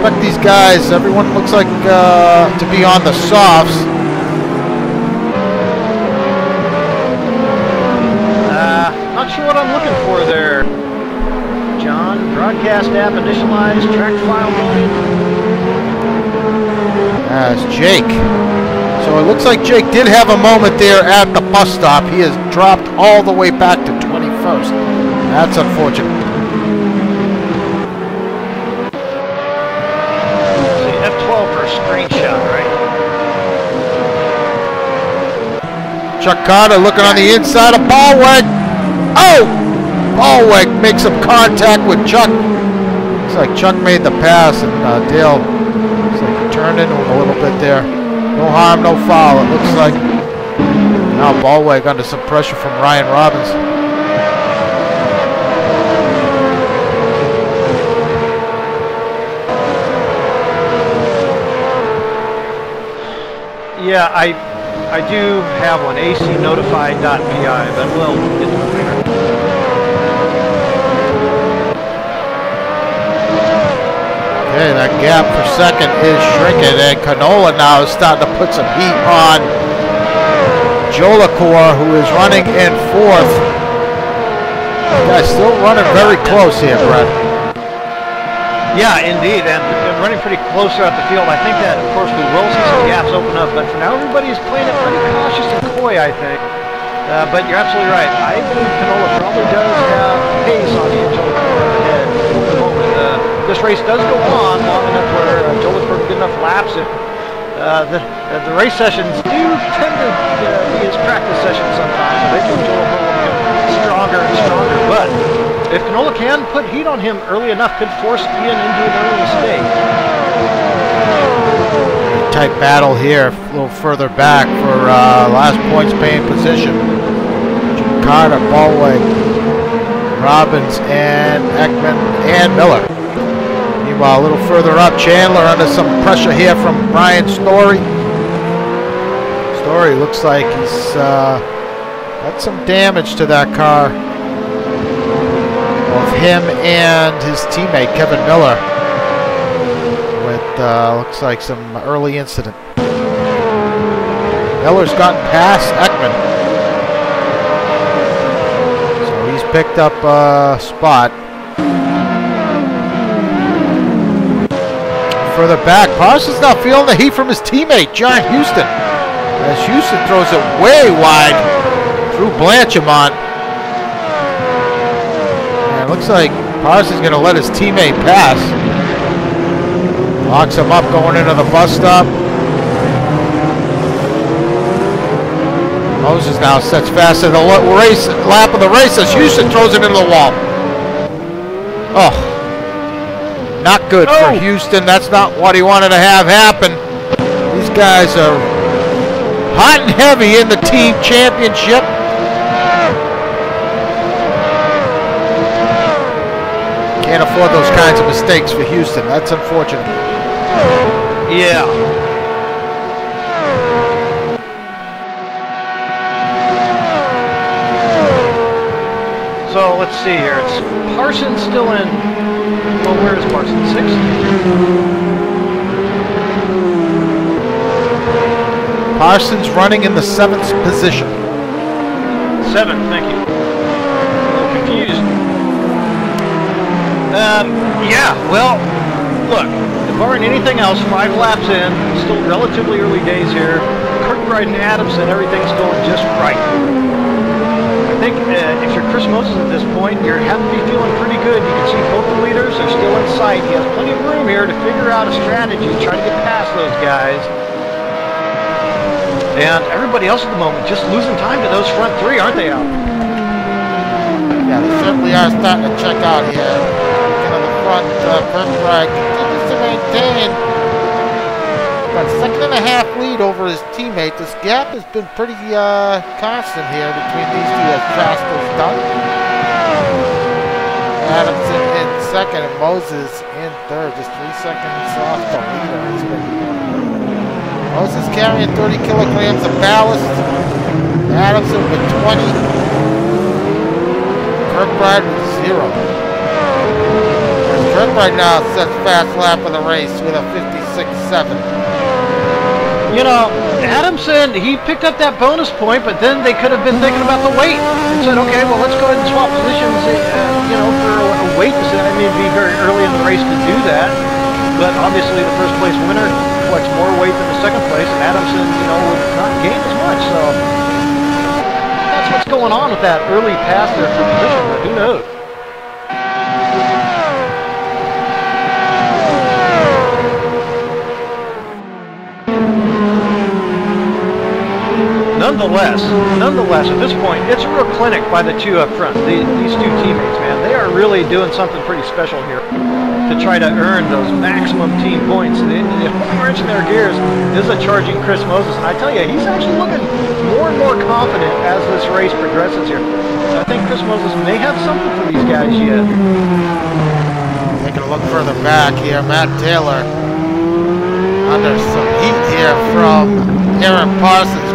expect these guys, everyone looks like to be on the softs. Not sure what I'm looking for there. John, broadcast app initialized, track file loaded. That's Jake. So it looks like Jake did have a moment there at the bus stop. He has dropped all the way back to 21st. That's unfortunate. See, F12 for a screenshot, right? Chuck Carter looking on the inside of Ballweg. Oh! Ballweg makes some contact with Chuck. Looks like Chuck made the pass, and Dale looks like he turned into him a little bit there. No harm, no foul, it looks like. Now Ballweg under some pressure from Ryan Robbins. Yeah, I do have one, acnotified.pi, but we'll get to it later. Okay, that gap per second is shrinking, and Canola now is starting to put some heat on Jolicoeur, who is running in fourth. Guy's still running very close here, Brett. Yeah, indeed, and running pretty close throughout the field. I think that, of course, we will see some gaps open up, but for now, everybody's playing it pretty cautious and coy, I think. But you're absolutely right. I believe Canola probably does have pace on Ian Jolicoeur ahead at the moment. This race does go on long enough where Jolicoeur can get enough laps. The race sessions do tend to be his practice sessions sometimes. Eventually Jolicoeur will get stronger and stronger, but if Canola can put heat on him early enough, could force Ian into an early mistake. Tight battle here, a little further back for last points paying position. Carter, Ballweg, Robbins, and Ekman, and Miller. Meanwhile, a little further up, Chandler under some pressure here from Brian Story. Story looks like he's got some damage to that car. Both him and his teammate, Kevin Miller, with looks like some early incident. Miller's gotten past Ekman. So he's picked up a spot. Further back, Parsons now feeling the heat from his teammate, John Houston. As Houston throws it way wide through Blanchimont. And it looks like Parsons going to let his teammate pass. Locks him up going into the bus stop. Moses now sets fast in the lap of the race as Houston throws it into the wall. Oh. Not good for Houston. That's not what he wanted to have happen. These guys are hot and heavy in the team championship. Can't afford those kinds of mistakes for Houston. That's unfortunate. Yeah. So let's see here. It's Parsons still in. Well, where is Parsons? 6th? Parsons running in the 7th position. 7th, thank you. A little confused. Yeah, well, look, barring anything else, 5 laps in, still relatively early days here. Kirkbride and Adamson, everything's going just right. I think if you're Chris Moses at this point, you have to be feeling pretty good. You can see both the leaders are still in sight. He has plenty of room here to figure out a strategy, try to get past those guys. And everybody else at the moment just losing time to those front 3, aren't they, Al? Yeah, they certainly are starting to check out here. Looking on the front, Kirkbride continues to maintain about a 1.5-second lead over his teammate. This gap has been pretty constant here between these two as Traskell's done. Adamson in 2nd and Moses in 3rd, just 3 seconds off the leader. Moses carrying 30 kilograms of ballast. Adamson with 20. Kirkbride with 0. There's Fred right now sets fast lap of the race with a 56.7. You know, Adamson, he picked up that bonus point, but then they could have been thinking about the weight and said, okay, well, let's go ahead and swap positions, you know, for a weight decision. I mean, it'd be very early in the race to do that, but obviously the first place winner collects more weight than the second place, and Adamson, you know, would not gain as much, so that's what's going on with that early pass there for position, but who knows? Nonetheless, at this point, it's a real clinic by the two up front. These two teammates, man, they are really doing something pretty special here to try to earn those maximum team points. The only wrench in their gears is a charging Chris Moses, and I tell you, he's actually looking more and more confident as this race progresses here. I think Chris Moses may have something for these guys yet. Taking a look further back here, Matt Taylor under some heat here from Aaron Parsons.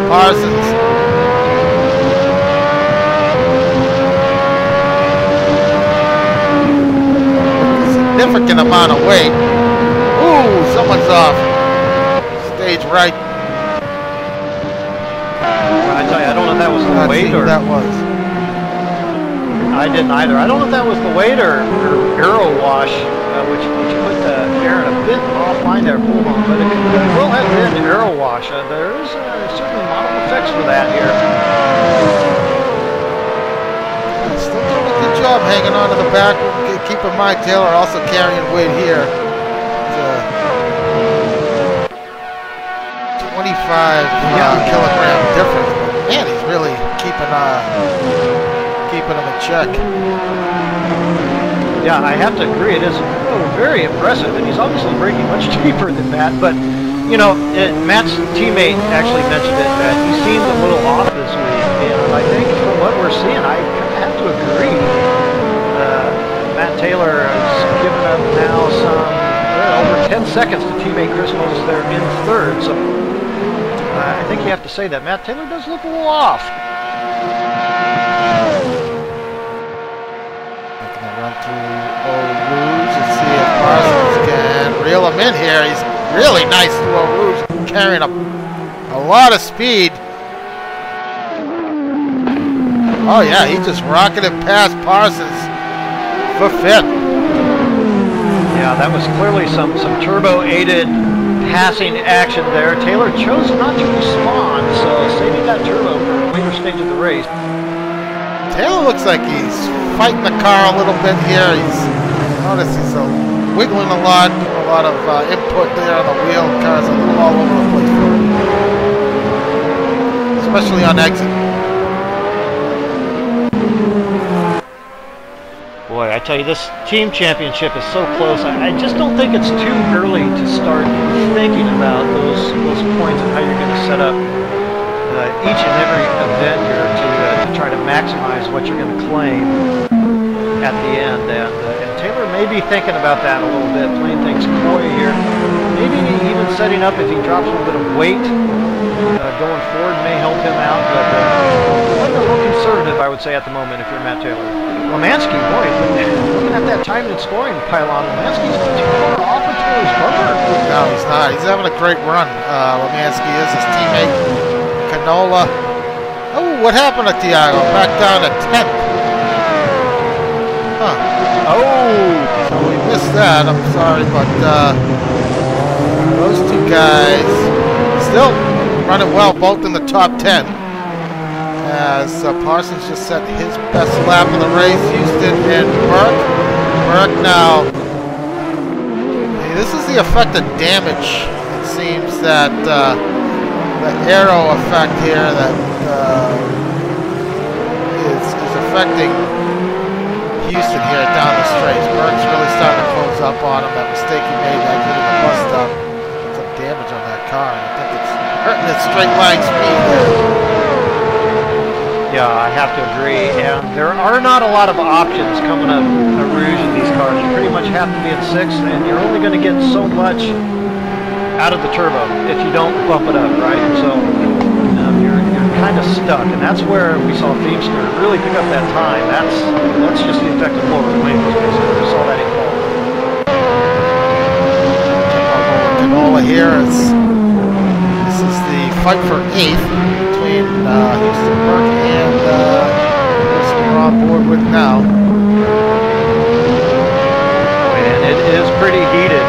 Significant amount of weight. Ooh, someone's off. Stage right. I tell you, I don't know if that was the weight or... that was. I didn't either. I don't know if that was the weight or aero wash, which put Aaron a bit offline there, pulled on, but it will have been aero wash. There is certainly model effects for that here. Still doing a good job hanging on to the back. Keep in mind, Taylor also carrying weight here. It's a 25 kilogram difference. Man, he's really keeping him in check. Yeah, I have to agree. It is very impressive, and he's obviously braking much cheaper than Matt. But you know, Matt's teammate actually mentioned it that he seemed a little off this week, and I think from what we're seeing, I have to agree. Matt Taylor has given up now some over 10 seconds to teammate Chris Moses there in third. So I think you have to say that Matt Taylor does look a little off. Run through Eau Rouge and see if Parsons can reel him in here. He's really nice through Eau Rouge, carrying a lot of speed. Oh yeah, he just rocketed past Parsons for fifth. Yeah, that was clearly some turbo-aided passing action there. Taylor chose not to respond, so saving that turbo for a later stage of the race. Taylor looks like he's fighting the car a little bit here. Notice he's wiggling a lot, doing a lot of input there on the wheel. The car's a little all over the place for him, especially on exit. Boy, I tell you, this team championship is so close. I just don't think it's too early to start thinking about those points and how you're going to set up each and every event here to try to maximize what you're going to claim at the end. And Taylor may be thinking about that a little bit, playing things coy here. Maybe even setting up if he drops a little bit of weight going forward may help him out. But a little conservative, I would say, at the moment if you're Matt Taylor. Lemansky, boy, looking at that time and scoring pylon, Lemansky's too far off into his bumper. No, he's not. He's having a great run. Lemansky is his teammate. Canola. Oh, what happened to Thiago? Back down to 10th. Huh. Oh, so we missed that. I'm sorry, but those two guys still running well, both in the top 10. As Parsons just set his best lap of the race. Houston and Burke. Burke now. Hey, this is the effect of damage. It seems that the aero effect here that is affecting Houston here down the straight. Burke's really starting to close up on him. That mistake he made exiting the bus stop. Some damage on that car. I think it's hurting its straight line speed there. Yeah, I have to agree, and there are not a lot of options coming up at Rouge in these cars. You pretty much have to be in sixth, and you're only going to get so much out of the turbo if you don't bump it up, right? So you're kind of stuck, and that's where we saw Feimster really pick up that time. That's just the effect of lower wings. We saw that in fall. canola here is this is the fight for 8th between Houston, Burke, and the person we're on board with now. And it is pretty heated.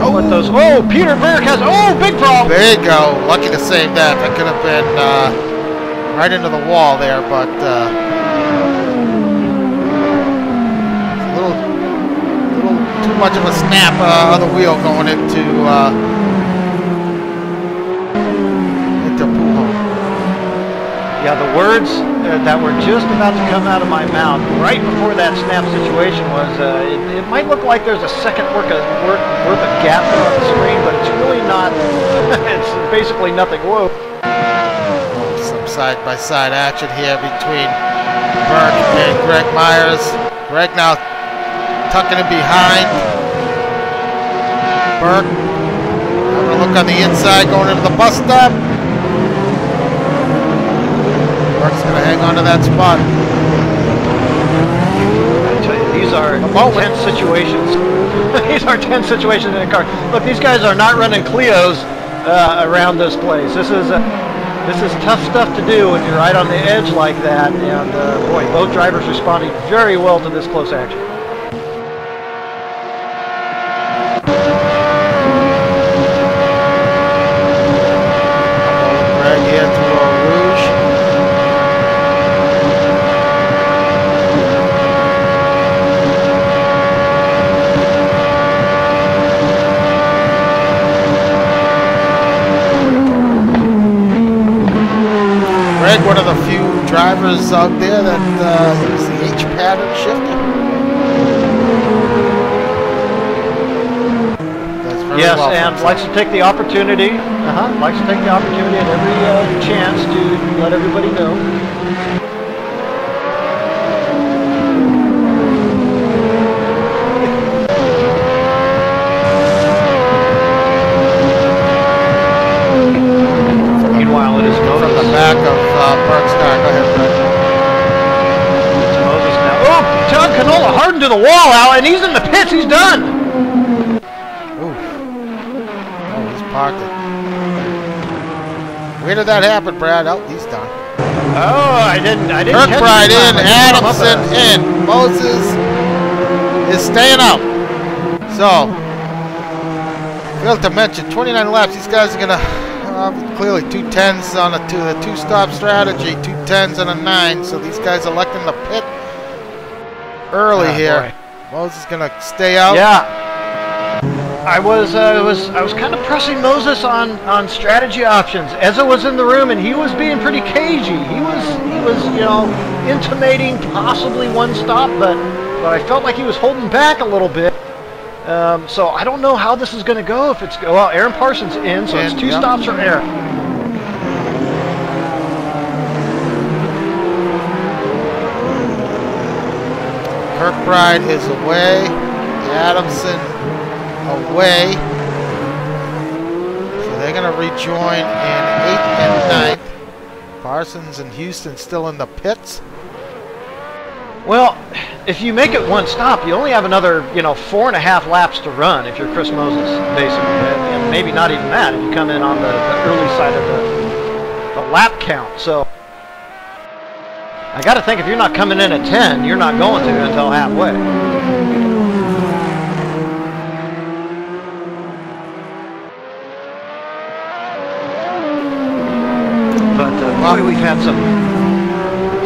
Oh, Peter Burke has, big problem. There you go. Lucky to save that. That could have been right into the wall there, but a little too much of a snap of the wheel going into Pujo. Yeah, the words that were just about to come out of my mouth right before that snap situation was, it might look like there's a second worth of gap on the screen, but it's really not. It's basically nothing. Whoa. Some side-by-side action here between Burke and Greg Myers. Greg now tucking in behind. Burke having a look on the inside, going into the bus stop. Burke's going to hang on to that spot. I tell you, these are tense situations. These are tense situations in a car. Look, these guys are not running Clios around this place. This is tough stuff to do when you're right on the edge like that. And boy, both drivers responding very well to this close action. Greg here through Eau Rouge. Greg, one of the few drivers out there that uses the H pattern shifter. Yes, well, and likes to take the opportunity. Likes to take the opportunity at every chance to let everybody know. Meanwhile, it is Moses from the back of Burke's car. Go ahead, Brett. It's Moses now. Oh, John Canola hardened to the wall, Al, and he's in the pits. He's done. Parked it. Where did that happen, Brad? Oh, he's done. Oh, I didn't. Kirkbride in, Adamson in. Moses is staying out. So, failed to mention, 29 laps. These guys are gonna clearly 210s on the two-stop strategy, 210s and a 9. So these guys electing the pit early here. Boy. Moses is gonna stay out. Yeah. I was kind of pressing Moses on strategy options. Ezra was in the room and he was being pretty cagey. He was intimating possibly one stop, but I felt like he was holding back a little bit. So I don't know how this is going to go. If it's Aaron Parsons in, so it's two stops for Aaron. Kirkbride is away. Adamson away. So they're going to rejoin in 8th and 9th. Parsons and Houston still in the pits. Well, if you make it one stop, you only have another, 4.5 laps to run if you're Chris Moses, basically. And maybe not even that if you come in on the early side of the lap count. So I got to think if you're not coming in at 10, you're not going to until halfway. Boy, we've had some.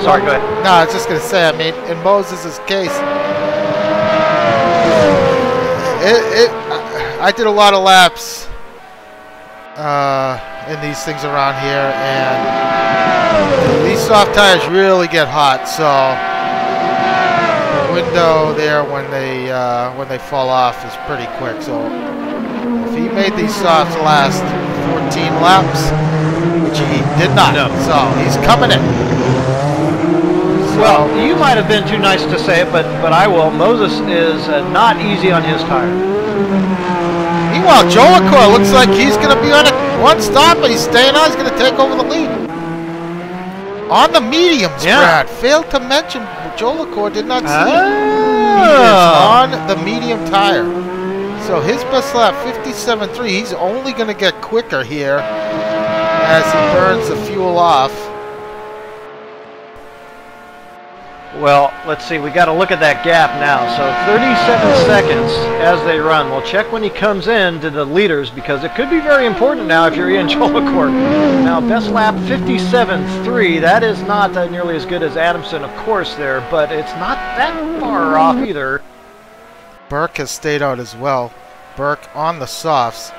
Sorry, go ahead. No, I was just going to say, I mean, in Moses' case, I did a lot of laps in these things around here, and these soft tires really get hot. So the window there when they fall off is pretty quick. So if he made these softs last 14 laps, which he did not. No. So he's coming in. So, well, you might have been too nice to say it, but I will. Moses is not easy on his tire. Meanwhile, Jolicoeur looks like he's going to be on one stop, but he's staying on. He's going to take over the lead. On the mediums, Brad. Failed to mention Jolicoeur did not see he is on the medium tire. So his best lap, 57.3. He's only going to get quicker here as he burns the fuel off. Well, let's see. We got to look at that gap now. So 37 seconds as they run. We'll check when he comes in to the leaders because it could be very important now if you're Ian Jolicoeur. Now, best lap 57.3. That is not nearly as good as Adamson, of course, there, but it's not that far off either. Burke has stayed out as well. Burke on the softs.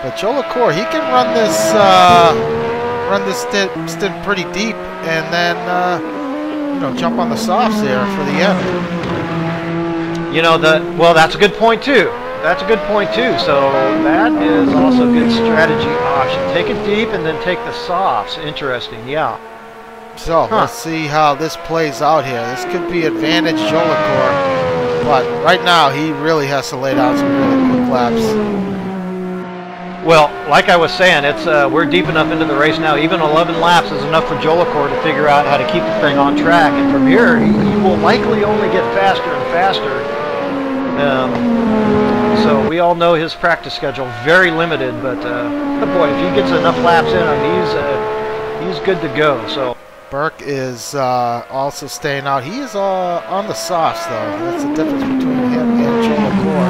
But Jolicoeur, he can run this stint pretty deep and then you know, jump on the softs there for the end. You know, well, that's a good point too. That's a good point too. So that is also a good strategy option. Take it deep and then take the softs. Interesting, yeah. So let's see how this plays out here. This could be advantage Jolicoeur, but right now he really has to lay down some really quick laps. Well, like I was saying, it's we're deep enough into the race now. Even 11 laps is enough for Jolicoeur to figure out how to keep the thing on track. And from here, he will likely only get faster and faster. So we all know his practice schedule, very limited. But boy, if he gets enough laps in, I mean, he's good to go. So Burke is also staying out. He is on the softs, though. That's the difference between him and Jolicoeur.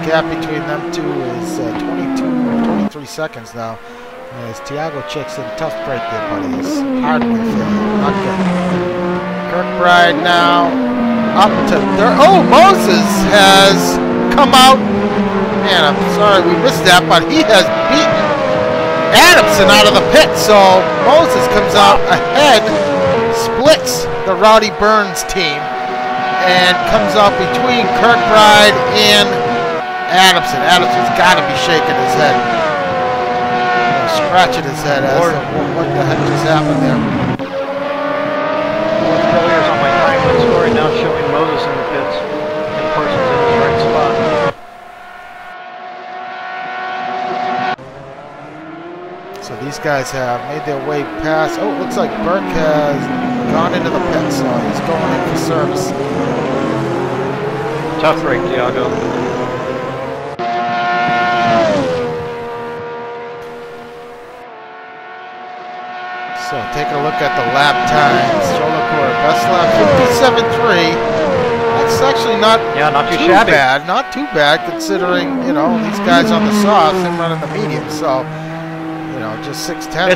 The gap between them two is 23 seconds now. As Tiago checks in, tough break there, buddy. It's hard win failure, not good. Kirkbride now up to third. Oh, Moses has come out. Man, I'm sorry we missed that, but he has beaten Adamson out of the pit. So Moses comes out ahead, splits the Rowdy Burns team, and comes out between Kirkbride and Adamson. Adamson's got to be shaking his head. Scratching his head as to what the heck just happened there. Failures on my timeline story now showing Moses in the pits and Parsons in his right spot. So these guys have made their way past. Oh, it looks like Burke has gone into the pit, so he's going in for service. Tough break, Tiago. So take a look at the lap times. Jolicoeur, best lap 57.3. That's actually not too shabby. Not too bad considering, you know, these guys on the softs and running the medium. So, you know, just 6/10.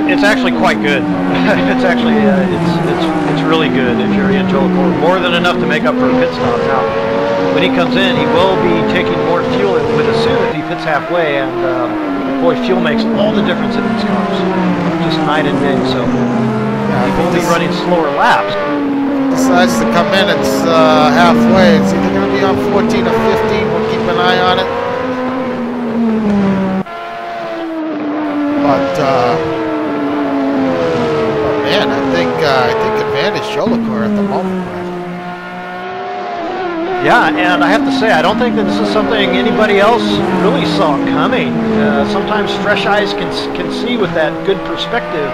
It's actually quite good. It's actually it's really good if you're Ian Jolicoeur. More than enough to make up for a pit stop. Now, when he comes in, he will be taking more fuel. It would assume if he pits halfway and. Boy, fuel makes all the difference in these cars, just night and day. So he will be running slower laps. Decides to come in, it's halfway. It's either going to be on 14 or 15. We'll keep an eye on it. But man, I think advantage Jolicoeur at the moment. Yeah, and I have to say, I don't think that this is something anybody else really saw coming. Sometimes fresh eyes can see with that good perspective.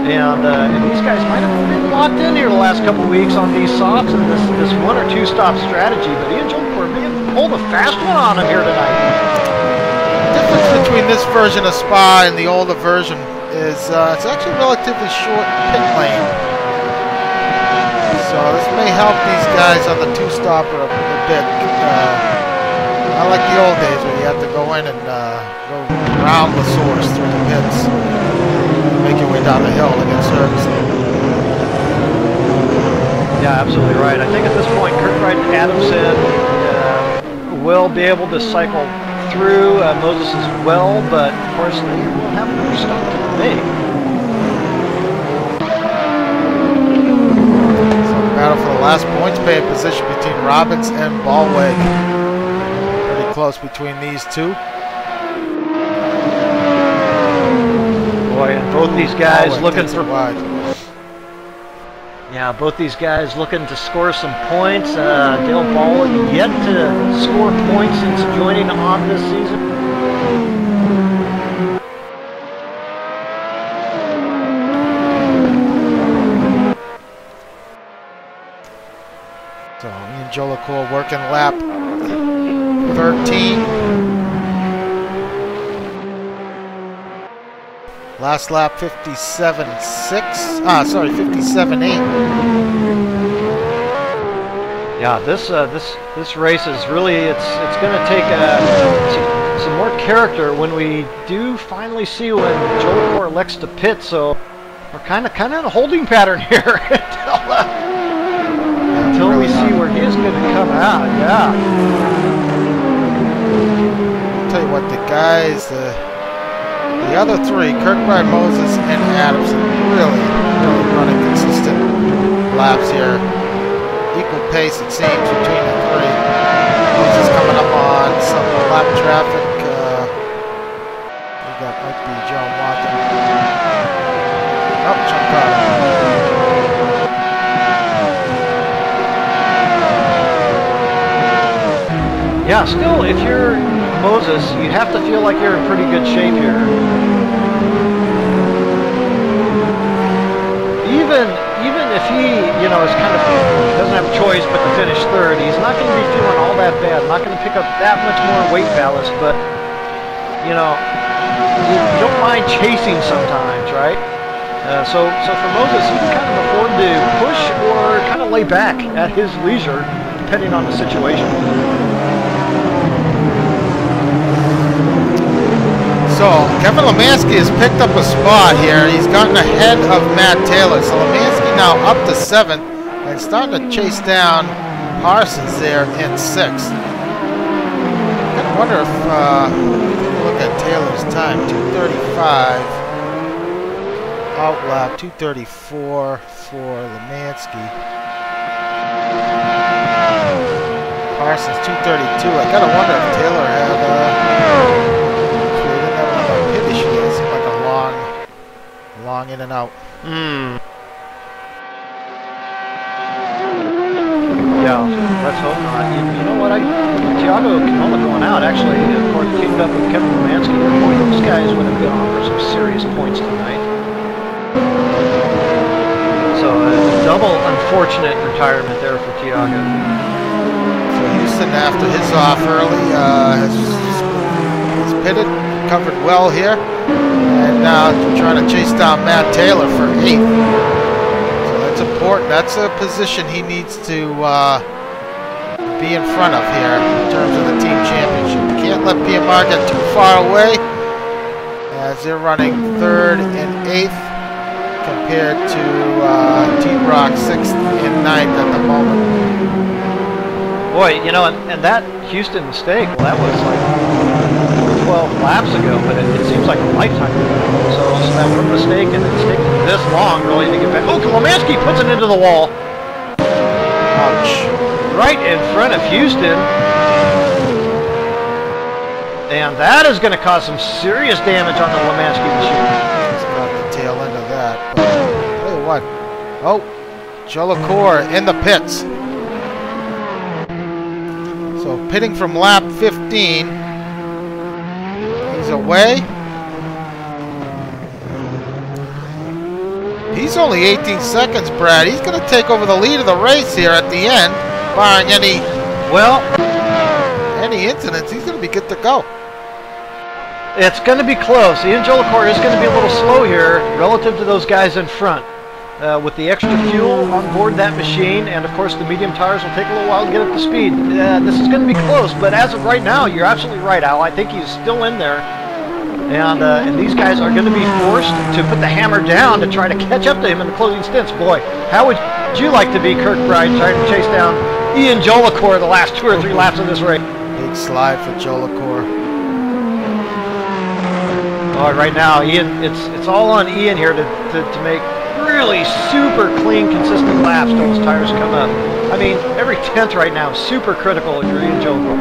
And these guys might have been locked in here the last couple of weeks on these softs and this one or two stop strategy. But Ian Jolicoeur may have pulled a fast one on him here tonight. The difference between this version of Spa and the older version is it's actually relatively short pit lane. So this may help these guys on the two-stopper a bit. I like the old days where you have to go in and go around the source through the pits, make your way down the hill to get service. Yeah, absolutely right. I think at this point, Kirkbride and Adamson will be able to cycle through. Moses as well, but of course they will have another stop to make. Battle for the last points pay position between Robbins and Ballweg. Pretty close between these two. Boy, and both these guys Ballweg looking for wide. Yeah, both these guys looking to score some points. Dale Ballweg yet to score points since joining on this season. Jolicoeur working lap 13. Last lap 57.6. Sorry, 57.8. Yeah, this race is really it's going to take some more character when we do finally see when Jolicoeur elects to pit. So we're kind of in a holding pattern here until we see where he is going to come out. Yeah. I'll tell you what, the guys, the other three, Kirkbride, Moses, and Adamson, really running consistent laps here. Equal pace, it seems, between the three. Moses coming up on some lap traffic. That might be John Watson. Oh, John Carter. Yeah, still, if you're Moses, you have to feel like you're in pretty good shape here. Even if he, is kind of doesn't have a choice but to finish third, he's not going to be feeling all that bad. Not going to pick up that much more weight ballast, but you don't mind chasing sometimes, right? So for Moses, he can kind of afford to push or kind of lay back at his leisure, depending on the situation. So, Kevin Lemansky has picked up a spot here. He's gotten ahead of Matt Taylor. So, Lemansky now up to 7th and starting to chase down Parsons there in 6th. I wonder if, take a look at Taylor's time, 2:35. Out lap, 2:34 for Lemansky. Parsons, 2:32. I gotta wonder if Taylor had, long in and out. Yeah, let's hope not. You know what? Thiago Canola going out, actually, of course, teamed up with Kevin Lemansky. Boy, those guys would have been on for some serious points tonight. So, a double unfortunate retirement there for Thiago. So, Houston, after his off early, has pitted, covered well here. And now trying to chase down Matt Taylor for 8th. So that's important. That's a position he needs to be in front of here in terms of the team championship. Can't let PMR get too far away as they're running 3rd and 8th compared to T-Rock 6th and 9th at the moment. Boy, and that Houston mistake, well, that was like 12 laps ago, but it seems like a lifetime ago. So that one mistake, and it's taken this long really to get back. Oh, Lemansky puts it into the wall. Ouch. Right in front of Houston. And that is going to cause some serious damage on the Lemansky machine. It's got the tail end of that. But I'll tell you what. Oh, Jolicoeur in the pits. So pitting from lap 15. He's away. He's only 18 seconds, Brad. He's going to take over the lead of the race here at the end, barring any incidents. He's going to be good to go. It's going to be close. Ian Jolicoeur is going to be a little slow here relative to those guys in front. With the extra fuel on board that machine, and of course the medium tires will take a little while to get up to speed. This is going to be close, but as of right now, you're absolutely right, Al. I think he's still in there. And these guys are going to be forced to put the hammer down to try to catch up to him in the closing stints. Boy, how would you like to be Kirkbride trying to chase down Ian Jolicoeur the last 2 or 3 laps of this race? Big slide for Jolicoeur. Oh, right now, Ian, it's all on Ian here to make really super clean, consistent laps till his tires come up. I mean, every 10th right now is super critical if you're Ian Jolicoeur.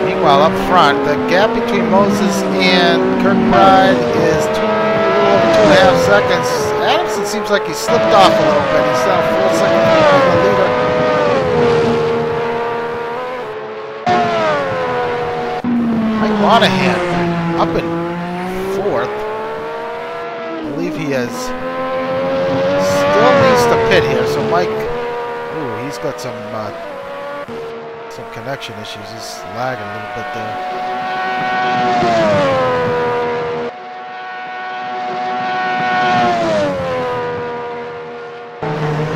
Meanwhile, up front, the gap between Moses and Kirkbride is a little over 2.5 seconds. Adamson seems like he slipped off a little bit. He's down 4 seconds behind the leader. Mike Monahan up in 4th. I believe he has still needs to pit here. So Mike, ooh, he's he's got some connection issues. He's lagging a little bit there.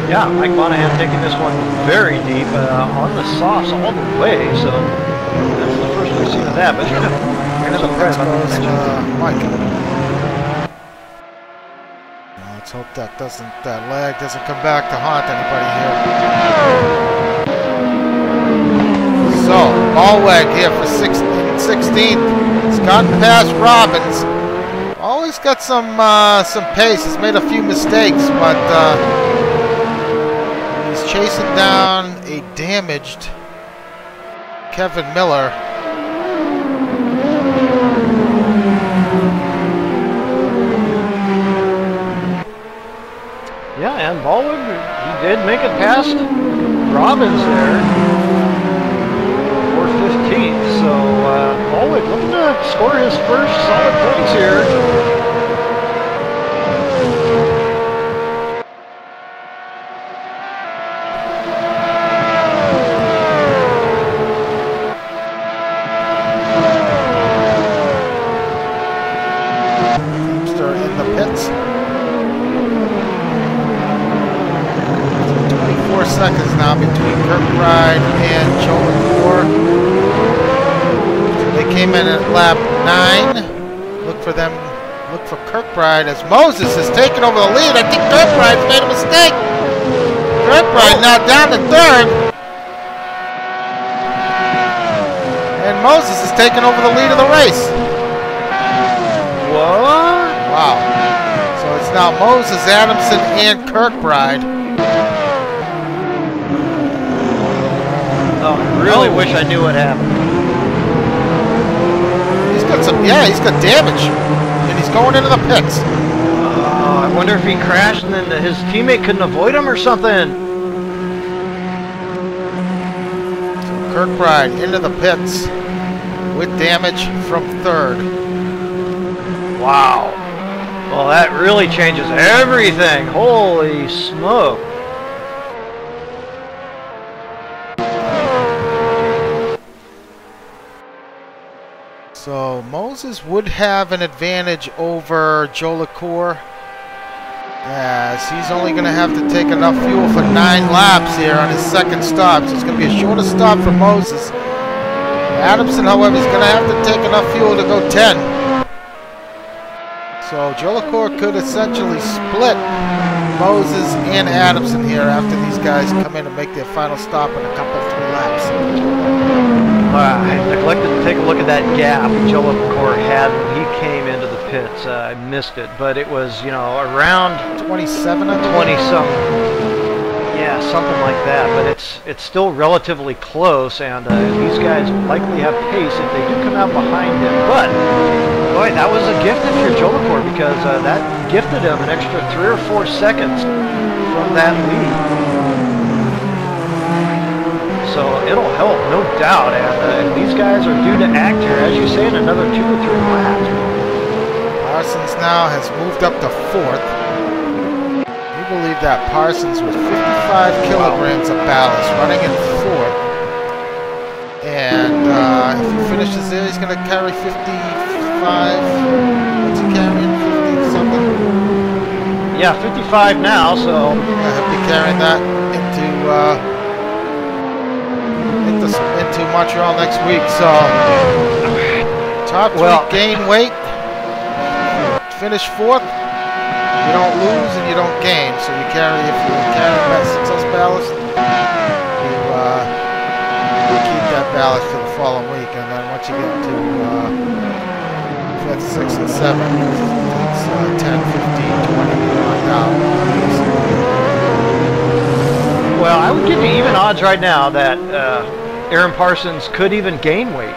Yeah, Mike Monahan taking this one very deep on the softs all the way, so that's the first we've seen of that. But Mike. Let's hope that lag doesn't come back to haunt anybody here. So Ballweg here for 16th. He's gotten past Robbins. Always got some pace. He's made a few mistakes, but he's chasing down a damaged Kevin Miller. Yeah, and Ballwood, he did make it past Robbins there for 15th. So Ballwood looking to score his first solid points here. Teamster in the pits. 4 seconds now between Kirkbride and Jolicoeur. They came in at lap 9. Look for Kirkbride as Moses is taking over the lead. I think Kirkbride's made a mistake. Kirkbride now down to 3rd. And Moses is taking over the lead of the race. What? Wow. So it's now Moses, Adamson, and Kirkbride. Oh, I really wish I knew what happened. He's got he's got damage. And he's going into the pits. Oh, I wonder if he crashed and then his teammate couldn't avoid him or something. So Kirkbride into the pits with damage from 3rd. Wow. Well, that really changes everything. Holy smoke. So Moses would have an advantage over Jolicoeur, as he's only going to have to take enough fuel for 9 laps here on his second stop. So it's going to be a shorter stop for Moses. Adamson, however, is going to have to take enough fuel to go 10. So Jolicoeur could essentially split Moses and Adamson here after these guys come in and make their final stop in a couple of 3 laps. I neglected to take a look at that gap Jolicoeur had when he came into the pits. I missed it, but it was, you know, around 27, 20-something. Yeah, something like that. But it's still relatively close, and these guys likely have pace if they do come out behind him. But boy, that was a gift if you're Jolicoeur, because that gifted him an extra 3 or 4 seconds from that lead. So it'll help, no doubt, and these guys are due to act here, as you say, in another 2 or 3 laps. Parsons now has moved up to 4th. We believe that Parsons with 55 kilograms of ballast running in 4th. And if he finishes there, he's going to carry 55. What's he carrying? 50 something? Yeah, 55 now, so he'll be carrying that into Montreal next week. So top 3 gain weight, finish 4th. You don't lose and you don't gain. So you carry, if you carry that success ballast, you keep that ballast for the following week, and then once you get to 5th, 6th, and 7th, it's 10, 15, 20 on down. Well, I would give you even odds right now that Aaron Parsons could even gain weight.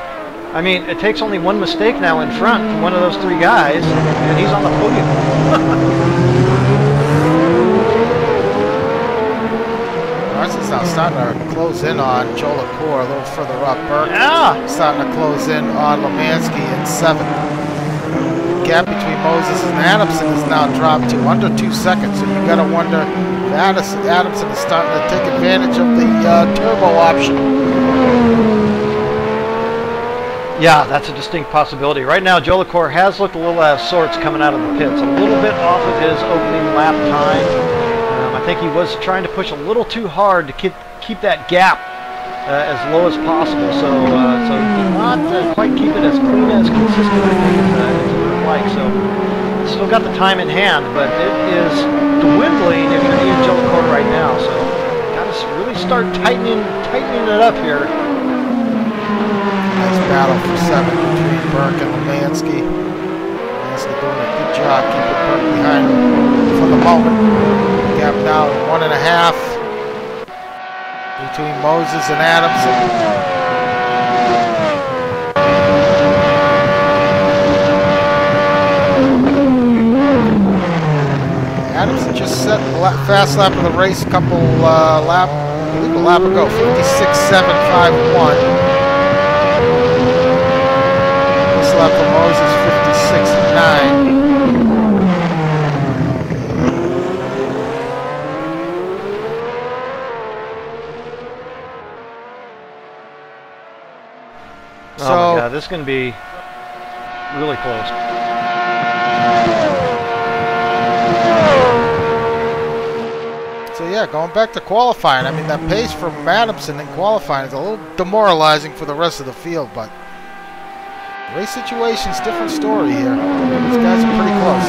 I mean, it takes only 1 mistake now in front from one of those 3 guys, and he's on the podium. Parsons now starting to close in on Jolicoeur a little further up. Burke starting to close in on Lemansky in 7th. gap between Moses and Adamson has now dropped to under 2 seconds. So you got to wonder if Adamson is starting to take advantage of the turbo option. Yeah, that's a distinct possibility. Right now, Jolicoeur has looked a little out of sorts coming out of the pits. A little bit off of his opening lap time. I think he was trying to push a little too hard to keep that gap as low as possible. So did not quite keep it as clean, as consistent as he would like. So still got the time in hand, but it is dwindling if you're Ian Jolicoeur right now. So got to really start tightening it up here. Nice battle for 7 between Burke and Lemansky. Lemansky doing a good job keeping Burke behind him for the moment. Gap now 1.5 between Moses and Adamson. Adamson just set the fast lap of the race a couple I believe a lap ago, 56.751. This lap for Moses, 56.9. Oh my God, this is going to be really close. So yeah, going back to qualifying, I mean that pace from Adamson in qualifying is a little demoralizing for the rest of the field, but race situation's different story here. These guys are pretty close.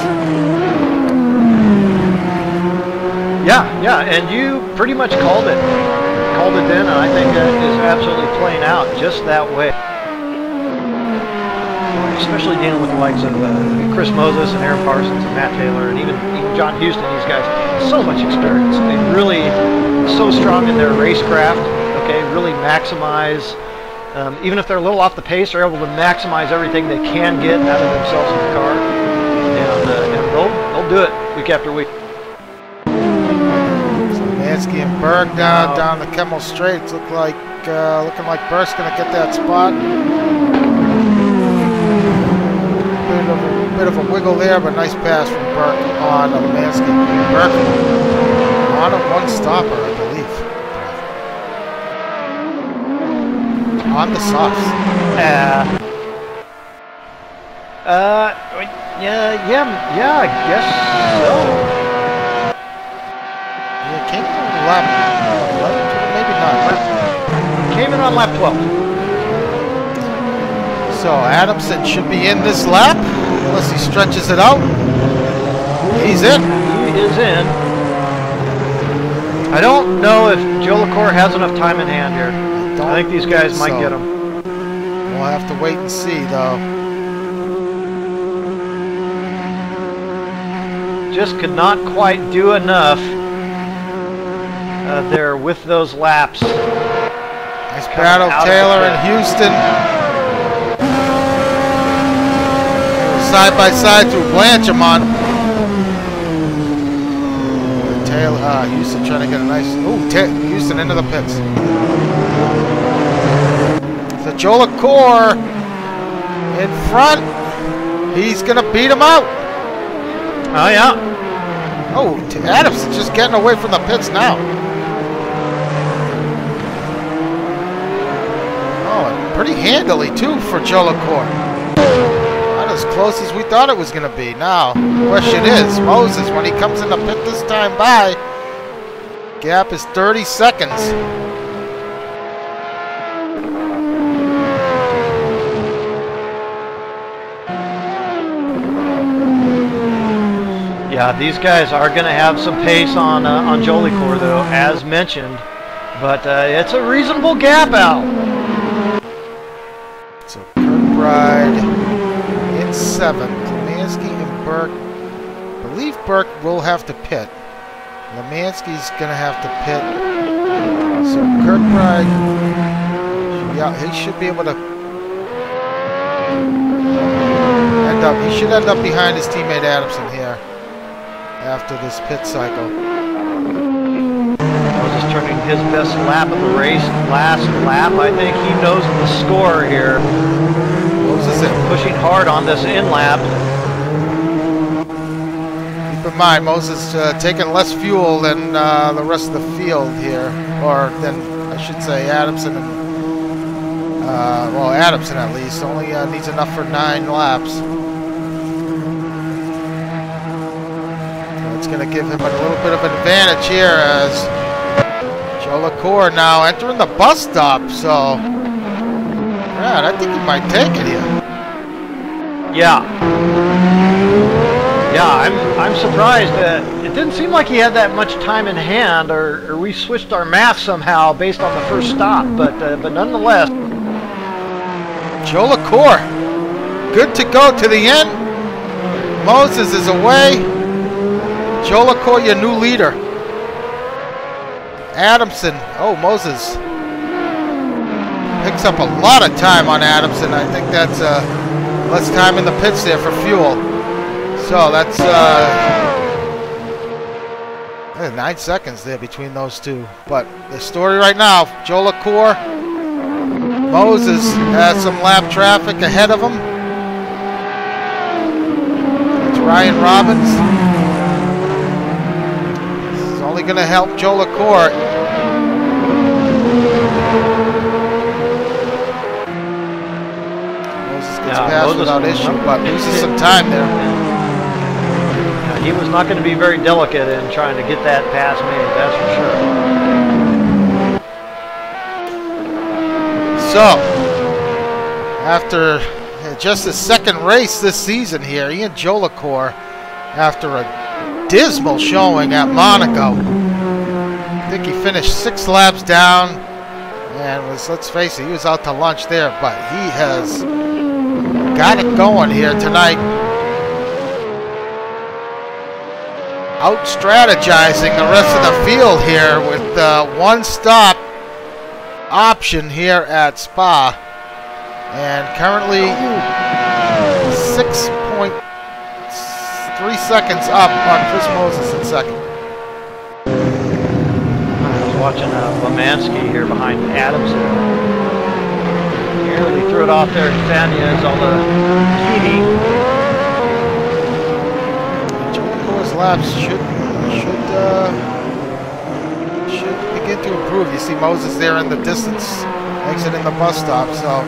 Yeah, and you pretty much called it then, and I think it is absolutely playing out just that way. Especially dealing with the likes of Chris Moses and Aaron Parsons and Matt Taylor and even John Houston. These guys, so much experience. They really so strong in their racecraft. Okay, really maximize. Even if they're a little off the pace, they're able to maximize everything they can get out of themselves in the car, and they'll do it week after week. So Lemansky and Berg down the Kemmel Straights looking like Burke's going to get that spot. Bit of a wiggle there, but nice pass from Burke on Lemansky. Burke on a one-stopper, I believe. On the softs. Yeah, I guess so. Yeah, came in on lap 11, maybe not. Came in on lap 12. So Adamson should be in this lap, unless he stretches it out. He's in. He is in. I don't know if Jolicoeur has enough time in hand here. I think these guys might get him. We'll have to wait and see, though. Just could not quite do enough there with those laps. Nice battle, Taylor and Houston. Side by side through Blanchimont. Taylor, Houston trying to get a nice. Houston into the pits. So Jolicoeur in front. He's gonna beat him out. Oh yeah. Oh, Adamson's just getting away from the pits now. Oh, and pretty handily too for Jolicoeur. As close as we thought it was going to be. Now, the question is, Moses, when he comes in the pit this time by, gap is 30 seconds. Yeah, these guys are going to have some pace on Jolicoeur, though, as mentioned. But it's a reasonable gap out. So, Kirkbride 7th. Lemansky and Burke. I believe Burke will have to pit. Lemansky's going to have to pit. So Kirkbride, yeah, he should be able to he should end up behind his teammate Adamson here after this pit cycle. Just turning his best lap of the race, last lap. I think he knows the score here. Moses in. Pushing hard on this in lap. Keep in mind, Moses taking less fuel than the rest of the field here, or than, I should say, Adamson and, well, Adamson at least, only needs enough for 9 laps. So it's going to give him a little bit of an advantage here as Jolicoeur now entering the bus stop, so, yeah, I think he might take it here. Yeah. Yeah, I'm surprised. It didn't seem like he had that much time in hand, or we switched our math somehow based on the first stop. But nonetheless, Jolicoeur, good to go to the end. Moses is away. Jolicoeur, your new leader. Adamson, oh, Moses picks up a lot of time on Adamson. I think that's less time in the pits there for fuel. So that's 9 seconds there between those two. But the story right now, Jolicoeur, Moses has some lap traffic ahead of him. It's Ryan Robbins. This is only going to help Jolicoeur. Moses gets past without issue, but loses some time there. He was not going to be very delicate in trying to get that pass made, that's for sure. So, after just his second race this season here, Ian Jolicoeur, after a dismal showing at Monaco, I think he finished 6 laps down and was, let's face it, he was out to lunch there, but he has got it going here tonight. Out-strategizing the rest of the field here with one stop option here at Spa, and currently 6.3 seconds up on Chris Moses in second. I was watching Lemansky here behind Adamson. Nearly threw it off there to Fania's on the heating. Laps should begin to improve. You see Moses there in the distance, exiting the bus stop. So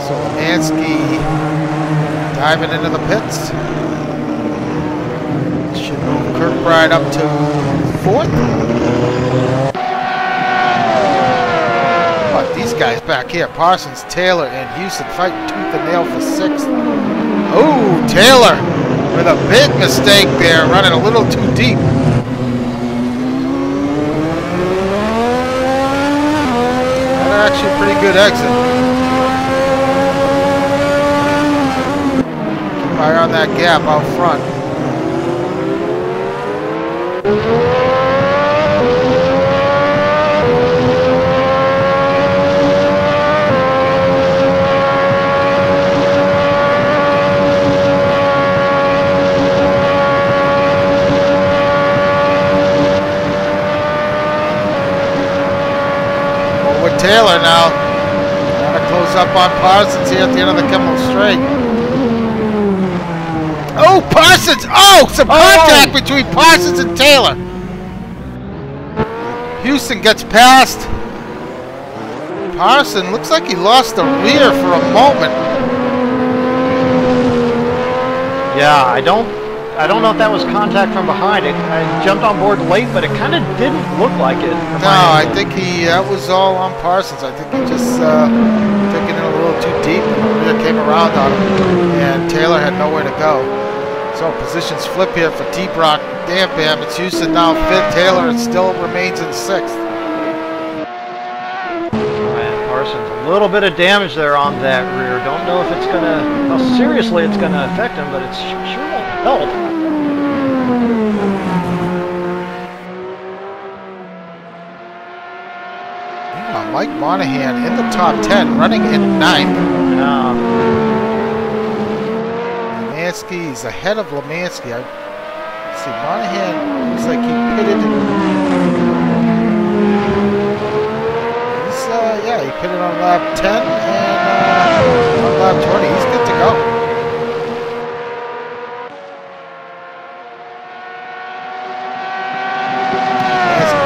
Lemansky diving into the pits. Should move Kirkbride up to 4th. These guys back here, Parsons, Taylor, and Houston fighting tooth and nail for 6th. Oh, Taylor with a big mistake there, running a little too deep. That's actually a pretty good exit. Keep eye on that gap out front. Taylor now trying to close up on Parsons here at the end of the Kimmel Straight. Oh, Parsons! Oh, some contact between Parsons and Taylor. Houston gets past. Parsons looks like he lost the rear for a moment. Yeah, I don't know if that was contact from behind. I jumped on board late, but it kind of didn't look like it. No, I think that was all on Parsons. I think he just took it in a little too deep, and the rear came around on him, and Taylor had nowhere to go. So positions flip here for Deep Rock. Damn, Bam, it's Houston now 5th. Taylor still remains in 6th. Man, Parsons, a little bit of damage there on that rear. Don't know if it's going to, how seriously it's going to affect him, but it's sure won't help. Mike Monahan in the top 10, running in 9th. Lemansky's ahead of Lemansky. Let's see, Monahan looks like he pitted. He's yeah, he pitted on lap 10 and on lap 20. He's good to go.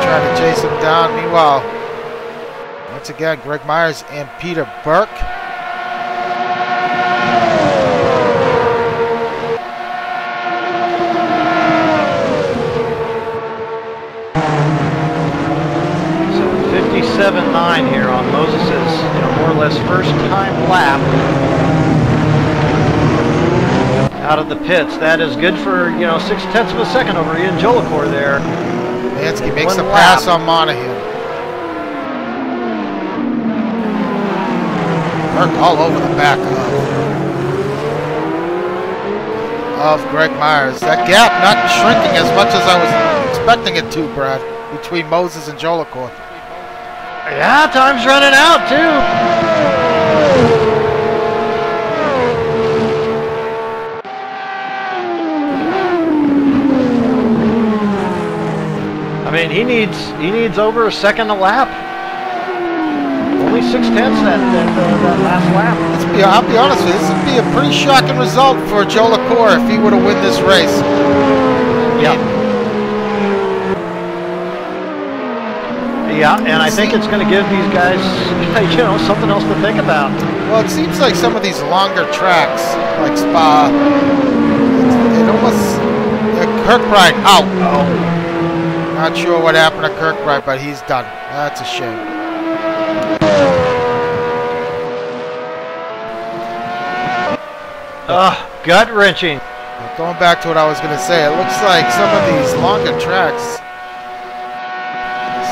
Trying to chase him down. Meanwhile, once again, Greg Myers and Peter Burke. So 57.9 here on Moses's, more or less first time lap out of the pits. That is good for 0.6 of a second over Ian Jolicoeur there. Mansky makes the pass on Monahan. Burke all over the back of Greg Myers. That gap not shrinking as much as I was expecting it to, Brad, between Moses and Jolicoeur. Yeah, time's running out too. I mean, he needs over a second a lap. Only 0.6 that last lap. I'll be honest with you, this would be a pretty shocking result for Jolicoeur if he were to win this race. Yeah. Yeah, and I think it's going to give these guys, something else to think about. Well, it seems like some of these longer tracks, like Spa, it almost, Kirkbride out. Oh. Not sure what happened to Kirkbride, but he's done. That's a shame. Gut-wrenching. Going back to what I was going to say, it looks like some of these longer tracks,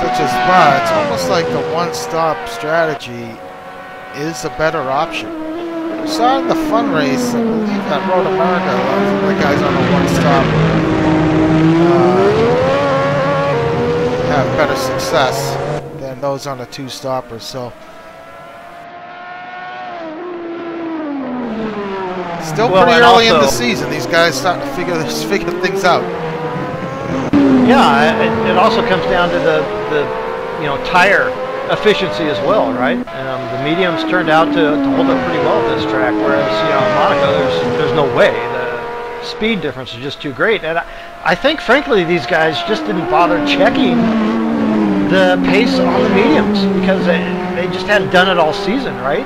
such as Spa, it's almost like the one-stop strategy is a better option. We saw in the fun race, I believe that Road America, the guys on the one-stop have better success than those on the two-stoppers. So still pretty early in the season. These guys starting to figure things out. Yeah, it also comes down to the tire efficiency as well, right? The mediums turned out to hold up pretty well at this track, whereas Monaco, there's no way. The speed difference is just too great, and I think frankly these guys just didn't bother checking the pace on the mediums because they just hadn't done it all season, right?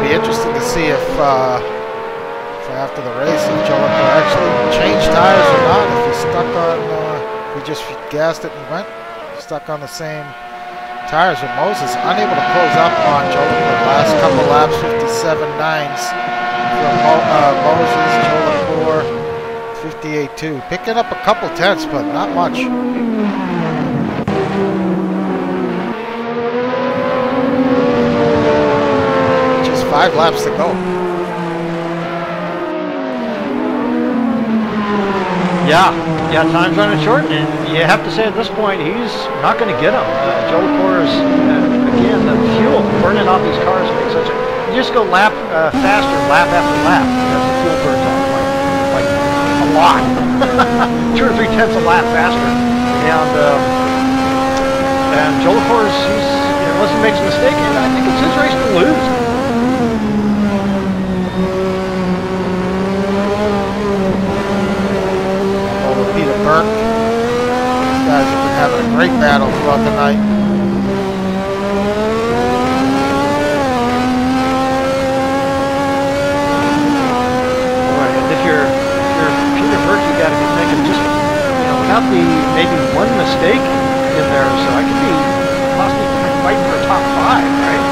Be interesting to see if after the race, if Jolicoeur actually changed tires or not. If he stuck on, he just gassed it and went, stuck on the same tires with Moses. Unable to close up on Jolicoeur. Last couple laps, 57.9s from Moses, Jolicoeur, 58.2. Picking up a couple tenths, but not much. 5 laps to go. Yeah, time's running short, and you have to say at this point he's not going to get them. Jolicoeur's, again, the fuel burning off these cars makes such a. You just go lap faster, lap after lap. As the fuel burns off like a lot, 2 or 3 tenths a lap faster, and Jolicoeur's, unless he makes a mistake, I think it's his race to lose. Burke. These guys have been having a great battle throughout the night. Boy, and if you're Peter Burke, you got to be thinking just without the maybe one mistake in there, so I could be possibly fighting for top 5, right?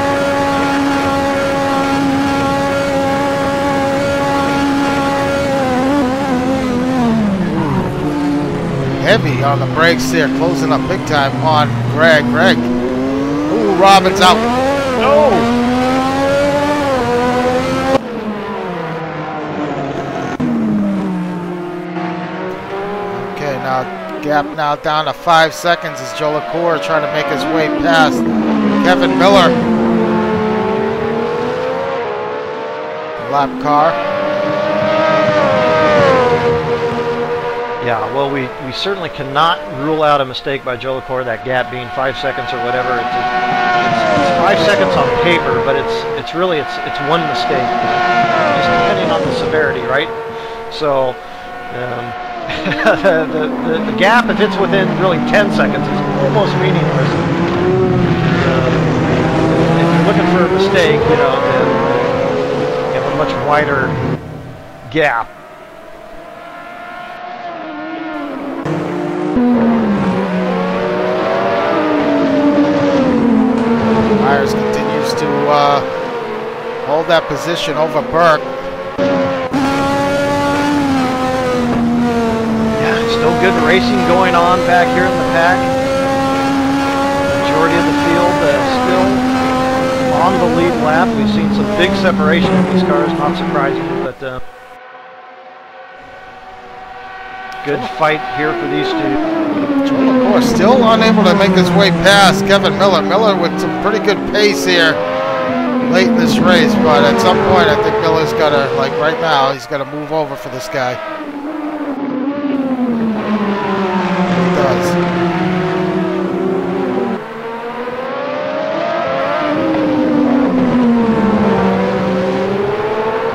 Heavy on the brakes there, closing up big time on Greg. Ooh, Robbins out. No! Okay, now gap now down to 5 seconds as Jolicoeur trying to make his way past Kevin Miller. Lap car. Yeah, well, we certainly cannot rule out a mistake by Jolicoeur, that gap being 5 seconds or whatever. It's 5 seconds on paper, but it's really one mistake, just depending on the severity, right? So the gap, if it's within really 10 seconds, is almost meaningless. If you're looking for a mistake, you know, then you have a much wider gap. Myers continues to hold that position over Burke. Yeah, still good racing going on back here in the pack. Majority of the field still on the lead lap. We've seen some big separation in these cars, not surprising, but good fight here for these two. Jolicoeur still unable to make his way past Kevin Miller. Miller with some pretty good pace here late in this race, but at some point I think Miller's got to, like right now, he's got to move over for this guy. He does.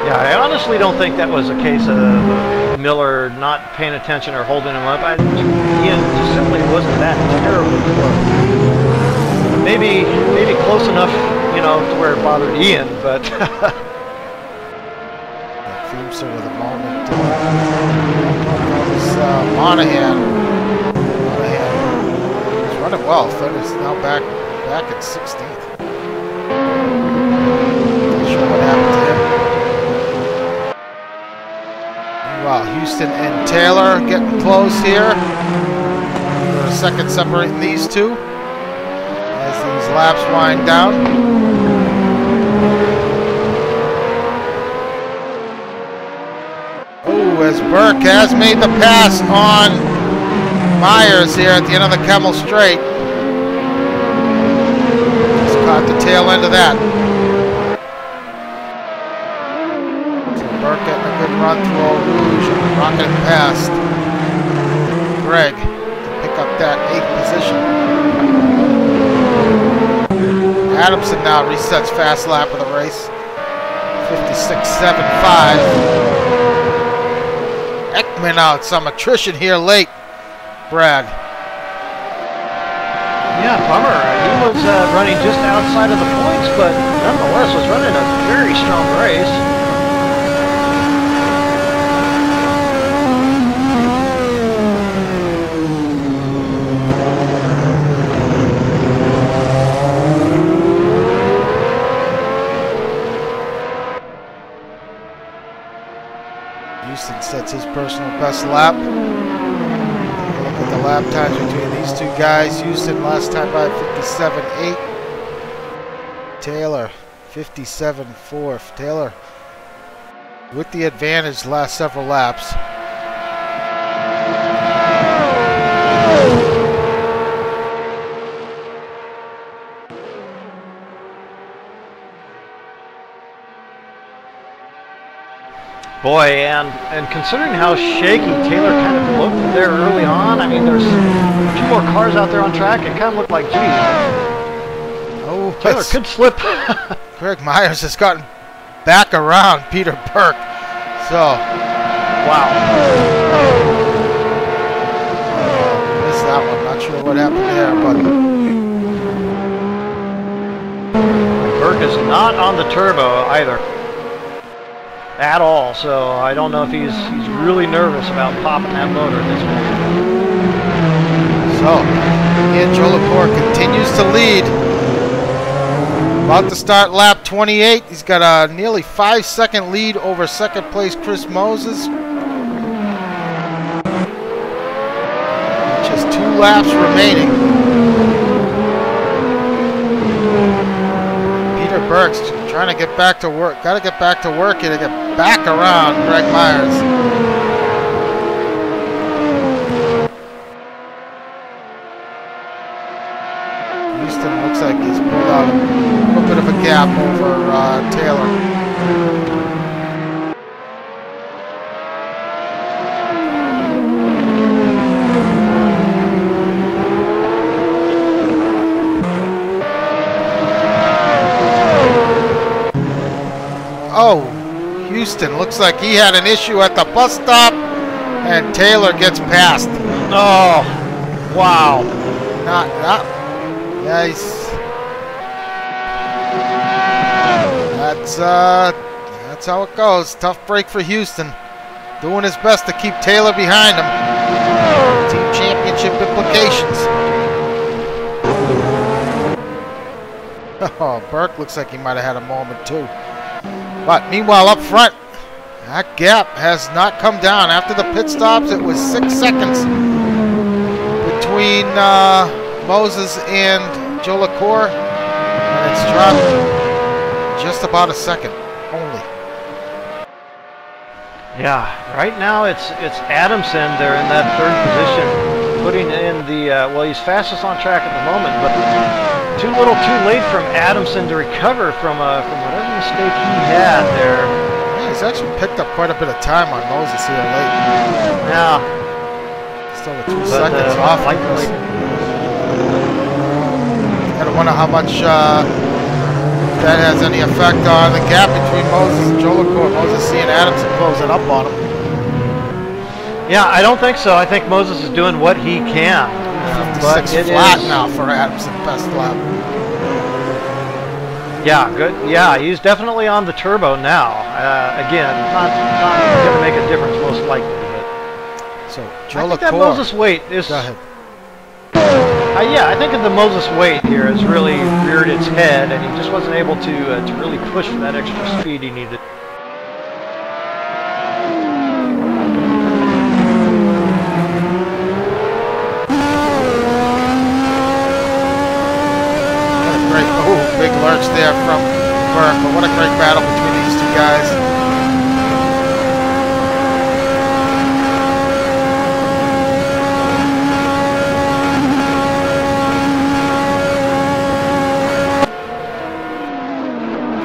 Yeah, I honestly don't think that was a case of Miller not paying attention or holding him up. Ian just simply wasn't that terribly close. Maybe close enough, you know, to where it bothered Ian, but Feemster with a moment. Monahan. He's running well. He's now back at 16th. Not sure what happened to him. Wow, Houston and Taylor getting close here. For a second separating these two as these laps wind down. Oh, as Burke has made the pass on Myers here at the end of the Kemmel Straight. He's caught the tail end of that. Burke getting a good run through Eau Rouge, rocketing past Greg to pick up that 8th position. Adamson now resets fast lap of the race, 56.75. Ekman out, some attrition here late, Brad. yeah, bummer. He was running just outside of the points, but nonetheless was running a very strong race. Houston sets his personal best lap. Look at the lap times between these two guys. Houston last time by 57.8. Taylor 57.4. Taylor with the advantage the last several laps. Boy, and considering how shaky Taylor kind of looked there early on, I mean, there's 2 more cars out there on track. It kind of looked like, geez, Oh, Taylor could slip. Greg Myers has gotten back around Peter Burke. So, Wow. missed that one. Not sure what happened there, but Burke is not on the turbo either. At all, so I don't know if he's really nervous about popping that motor at this point. so Ian Jolicoeur continues to lead. About to start lap 28. He's got a nearly 5-second lead over second place Chris Moses. Just 2 laps remaining. Peter Burke's trying to get back to work. Got to get back to work here to get back around Greg Myers. Houston looks like he's pulled out a little bit of a gap over Taylor. Houston. Looks like he had an issue at the bus stop, and Taylor gets past. Oh, wow. Not. Nice. That's how it goes. Tough break for Houston. Doing his best to keep Taylor behind him. Team championship implications. Oh, Burke looks like he might have had a moment too. But meanwhile, up front, that gap has not come down. After the pit stops, it was 6 seconds between Moses and Jolicoeur, and it's dropped just about a second only. Yeah, right now it's Adamson there in that third position, putting in the well, he's fastest on track at the moment, but too little, too late from Adamson to recover from whatever mistake he had there. Yeah, he's actually picked up quite a bit of time on Moses here late. Yeah, still 2 seconds off. Gotta wonder how much that has any effect on the gap between Moses and Jolicoeur. Moses seeing Adamson closing up on him. Yeah, I don't think so. I think Moses is doing what he can. 56 flat now for Adamson, best lap. Yeah, good. Yeah, he's definitely on the turbo now. Again, not going to make a difference most likely. But so I Jolicoeur. think that Moses weight is. Go ahead. Yeah, I think the Moses weight here has really reared its head, and he just wasn't able to really push for that extra speed he needed. Big lurch there from Burke, but what a great battle between these two guys.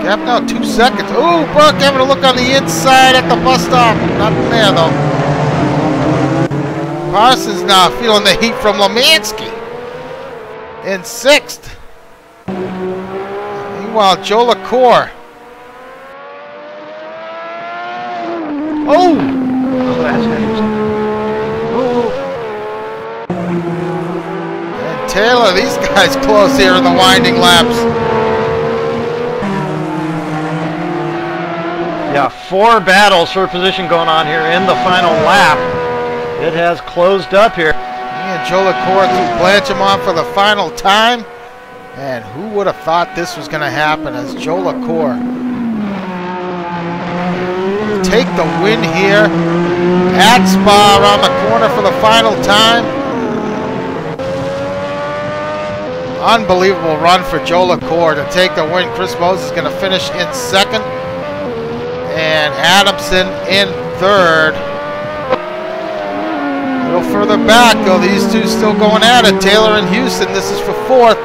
Gap now 2 seconds. Ooh, Burke having a look on the inside at the bus stop. Nothing there though. Parsons now feeling the heat from Lemansky in 6th. Meanwhile, Jolicoeur. Oh! And Taylor, these guys close here in the winding laps. Yeah, 4 battles for position going on here in the final lap. It has closed up here. Ian Jolicoeur threw Blanchimont for the final time. And who would have thought this was going to happen as Jolicoeur take the win here at Spa around the corner for the final time. Unbelievable run for Jolicoeur to take the win. Chris Moses is going to finish in 2nd. And Adamson in 3rd. A little further back, though, these two still going at it. Taylor and Houston, this is for 4th.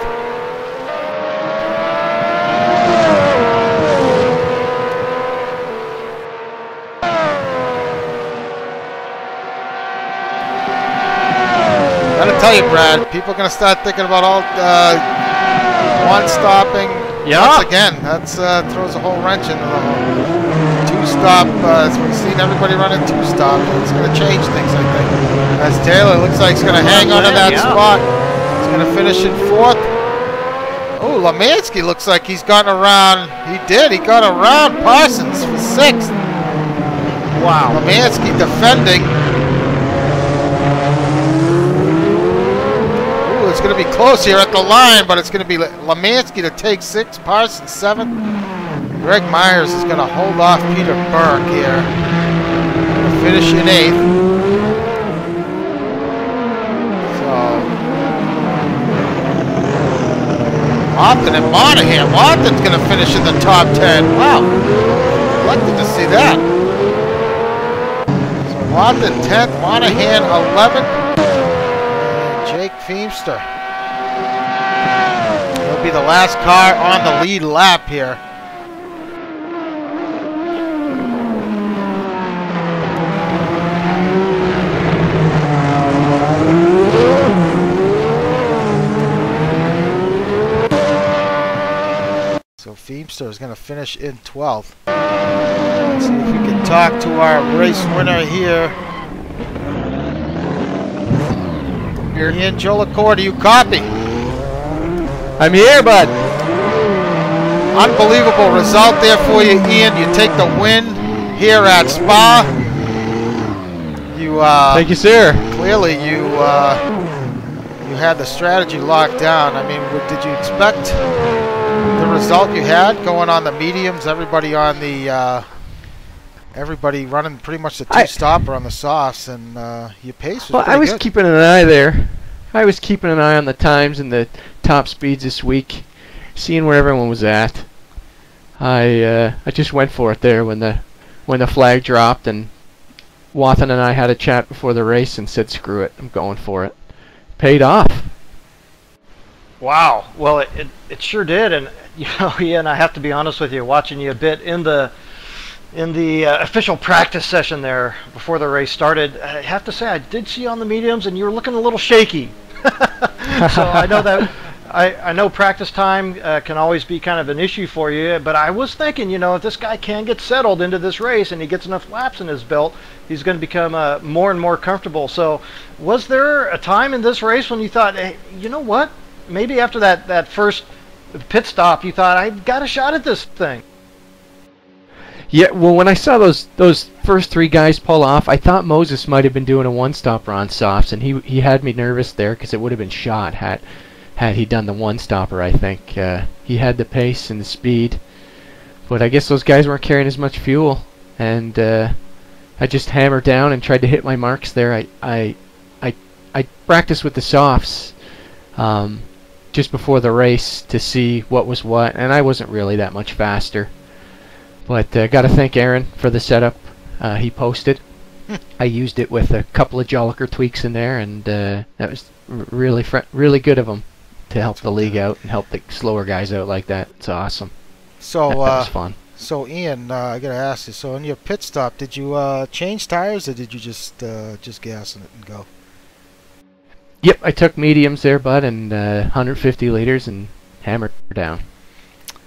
Gotta tell you, Brad, people are gonna start thinking about all one stopping. Yeah. Once again, that's throws a whole wrench into the whole 2-stop. As we've seen everybody running 2-stop, it's gonna change things, I think. As Taylor looks like he's gonna hang on to that spot. He's gonna finish in 4th. Oh, Lemansky looks like he's gotten around. He did. He got around Parsons for 6th. Wow. Lemansky defending. It's going to be close here at the line, but it's going to be Lemansky to take 6th, Parsons 7th. Greg Myers is going to hold off Peter Burke here. Going to finish in 8th. So, Lofton and Monahan. Lofton's going to finish in the top 10. Wow. I'd like to see that. So, Lofton 10th, Monahan 11th. Jake Feemster. He'll be the last car on the lead lap here. So Feemster is going to finish in 12th. Let's see if we can talk to our race winner here. Ian Jolicoeur, do you copy? I'm here, bud. Unbelievable result there for you, Ian. You take the win here at Spa. Thank you, sir. Clearly, you had the strategy locked down. I mean, did you expect the result you had going on the mediums? Everybody on the everybody running pretty much the two-stopper on the softs, and your pace was pretty good. Keeping an eye there. I was keeping an eye on the times and the top speeds this week, seeing where everyone was at. I just went for it there when the flag dropped, and Wathan and I had a chat before the race and said, "Screw it, I'm going for it." Paid off. Wow. Well, it sure did, and Ian, I have to be honest with you, watching you a bit in the official practice session there before the race started, I have to say I did see you on the mediums, and you were looking a little shaky. So I know that I know practice time can always be kind of an issue for you, but I was thinking, if this guy can get settled into this race and he gets enough laps in his belt, he's going to become more and more comfortable. So was there a time in this race when you thought, hey, you know what? Maybe after that first pit stop, you thought, I got a shot at this thing? Yeah, well, when I saw those first three guys pull off, I thought Moses might have been doing a one-stopper on softs, and he had me nervous there because it would have been shot had he done the one-stopper, I think. He had the pace and the speed, but I guess those guys weren't carrying as much fuel, and I just hammered down and tried to hit my marks there. I practiced with the softs just before the race to see what was what, and I wasn't really that much faster. But got to thank Aaron for the setup he posted. I used it with a couple of Jolicoeur tweaks in there, and that was really good of him to help the league out and help the slower guys out like that. It's awesome. So that was fun. So Ian, I gotta ask you. So in your pit stop, did you change tires, or did you just gas in it and go? Yep, I took mediums there, bud, and 150 liters and hammered down.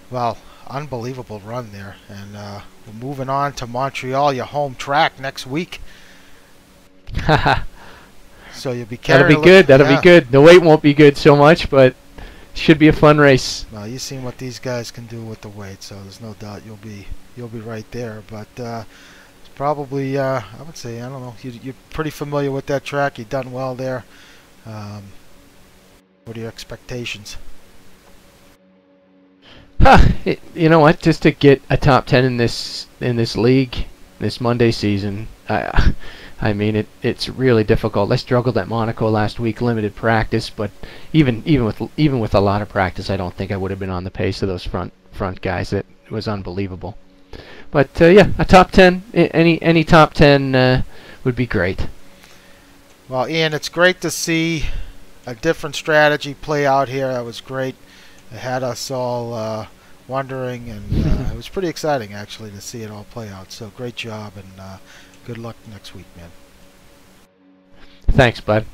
Well, unbelievable run there, and we're moving on to Montreal, your home track, next week. So you'll be carrying. That'll be good. That'll be good. The weight won't be good so much, but should be a fun race. Well, you've seen what these guys can do with the weight, so there's no doubt you'll be right there. But it's probably I would say, I don't know, you're pretty familiar with that track. You've done well there. What are your expectations? You know what? Just to get a top 10 in this league, this Monday season, I mean it's really difficult. I struggled at Monaco last week, limited practice, but even with a lot of practice, I don't think I would have been on the pace of those front guys. It was unbelievable. But yeah, a top 10, any top 10 would be great. Well, Ian, it's great to see a different strategy play out here. That was great. It had us all wondering, and it was pretty exciting actually to see it all play out. So great job, and good luck next week, man. Thanks, bud.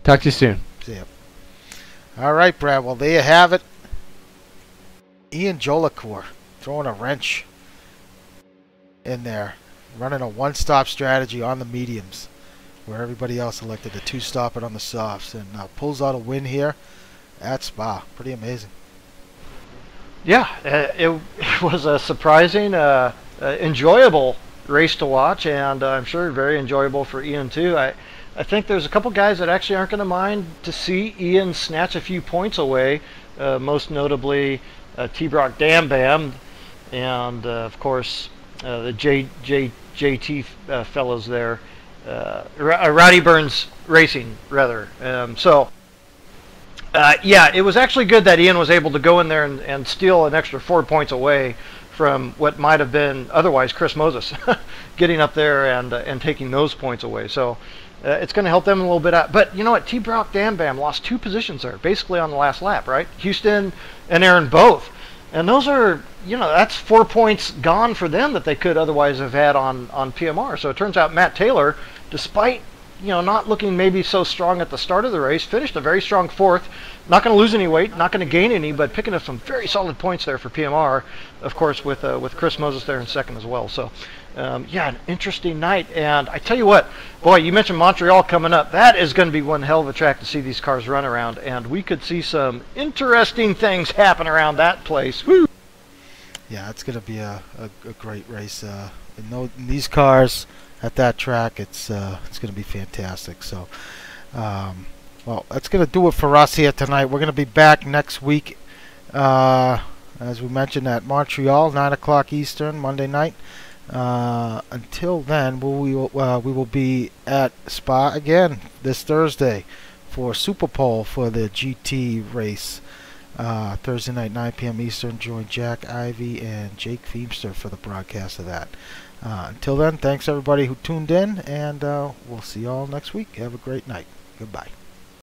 Talk to you soon. See ya. All right, Brad. Well, there you have it. Ian Jolicoeur throwing a wrench in there, running a one-stop strategy on the mediums, where everybody else elected to two-stop it on the softs, and pulls out a win here at Spa. Pretty amazing. Yeah, it was a surprising, enjoyable race to watch, and I'm sure very enjoyable for Ian too. I think there's a couple guys that actually aren't going to mind to see Ian snatch a few points away, most notably T-Brock Dam Bam, and of course the JT fellows there, Rowdy Burns Racing rather. Yeah, it was actually good that Ian was able to go in there and steal an extra 4 points away from what might have been otherwise Chris Moses getting up there and taking those points away. So it's going to help them a little bit out. But you know what? T-Brock Dam Bam lost 2 positions there, basically on the last lap, right? Houston and Aaron both. And those are, that's 4 points gone for them that they could otherwise have had on PMR. So it turns out Matt Taylor, despite not looking maybe so strong at the start of the race, finished a very strong fourth. Not going to lose any weight, not going to gain any, but picking up some very solid points there for PMR, of course, with Chris Moses there in second as well. So, yeah, an interesting night. And I tell you what, boy, you mentioned Montreal coming up. That is going to be one hell of a track to see these cars run around, and we could see some interesting things happen around that place. Woo! Yeah, it's going to be a great race. In these cars at that track, it's going to be fantastic. So, well, that's going to do it for us here tonight. We're going to be back next week, as we mentioned, at Montreal, 9 o'clock Eastern, Monday night. Until then, we will be at Spa again this Thursday for Super Pole for the GT race. Thursday night, 9 p.m. Eastern. Join Jack Ivey and Jake Feemster for the broadcast of that. Until then, thanks everybody who tuned in, and we'll see you all next week. Have a great night. Goodbye.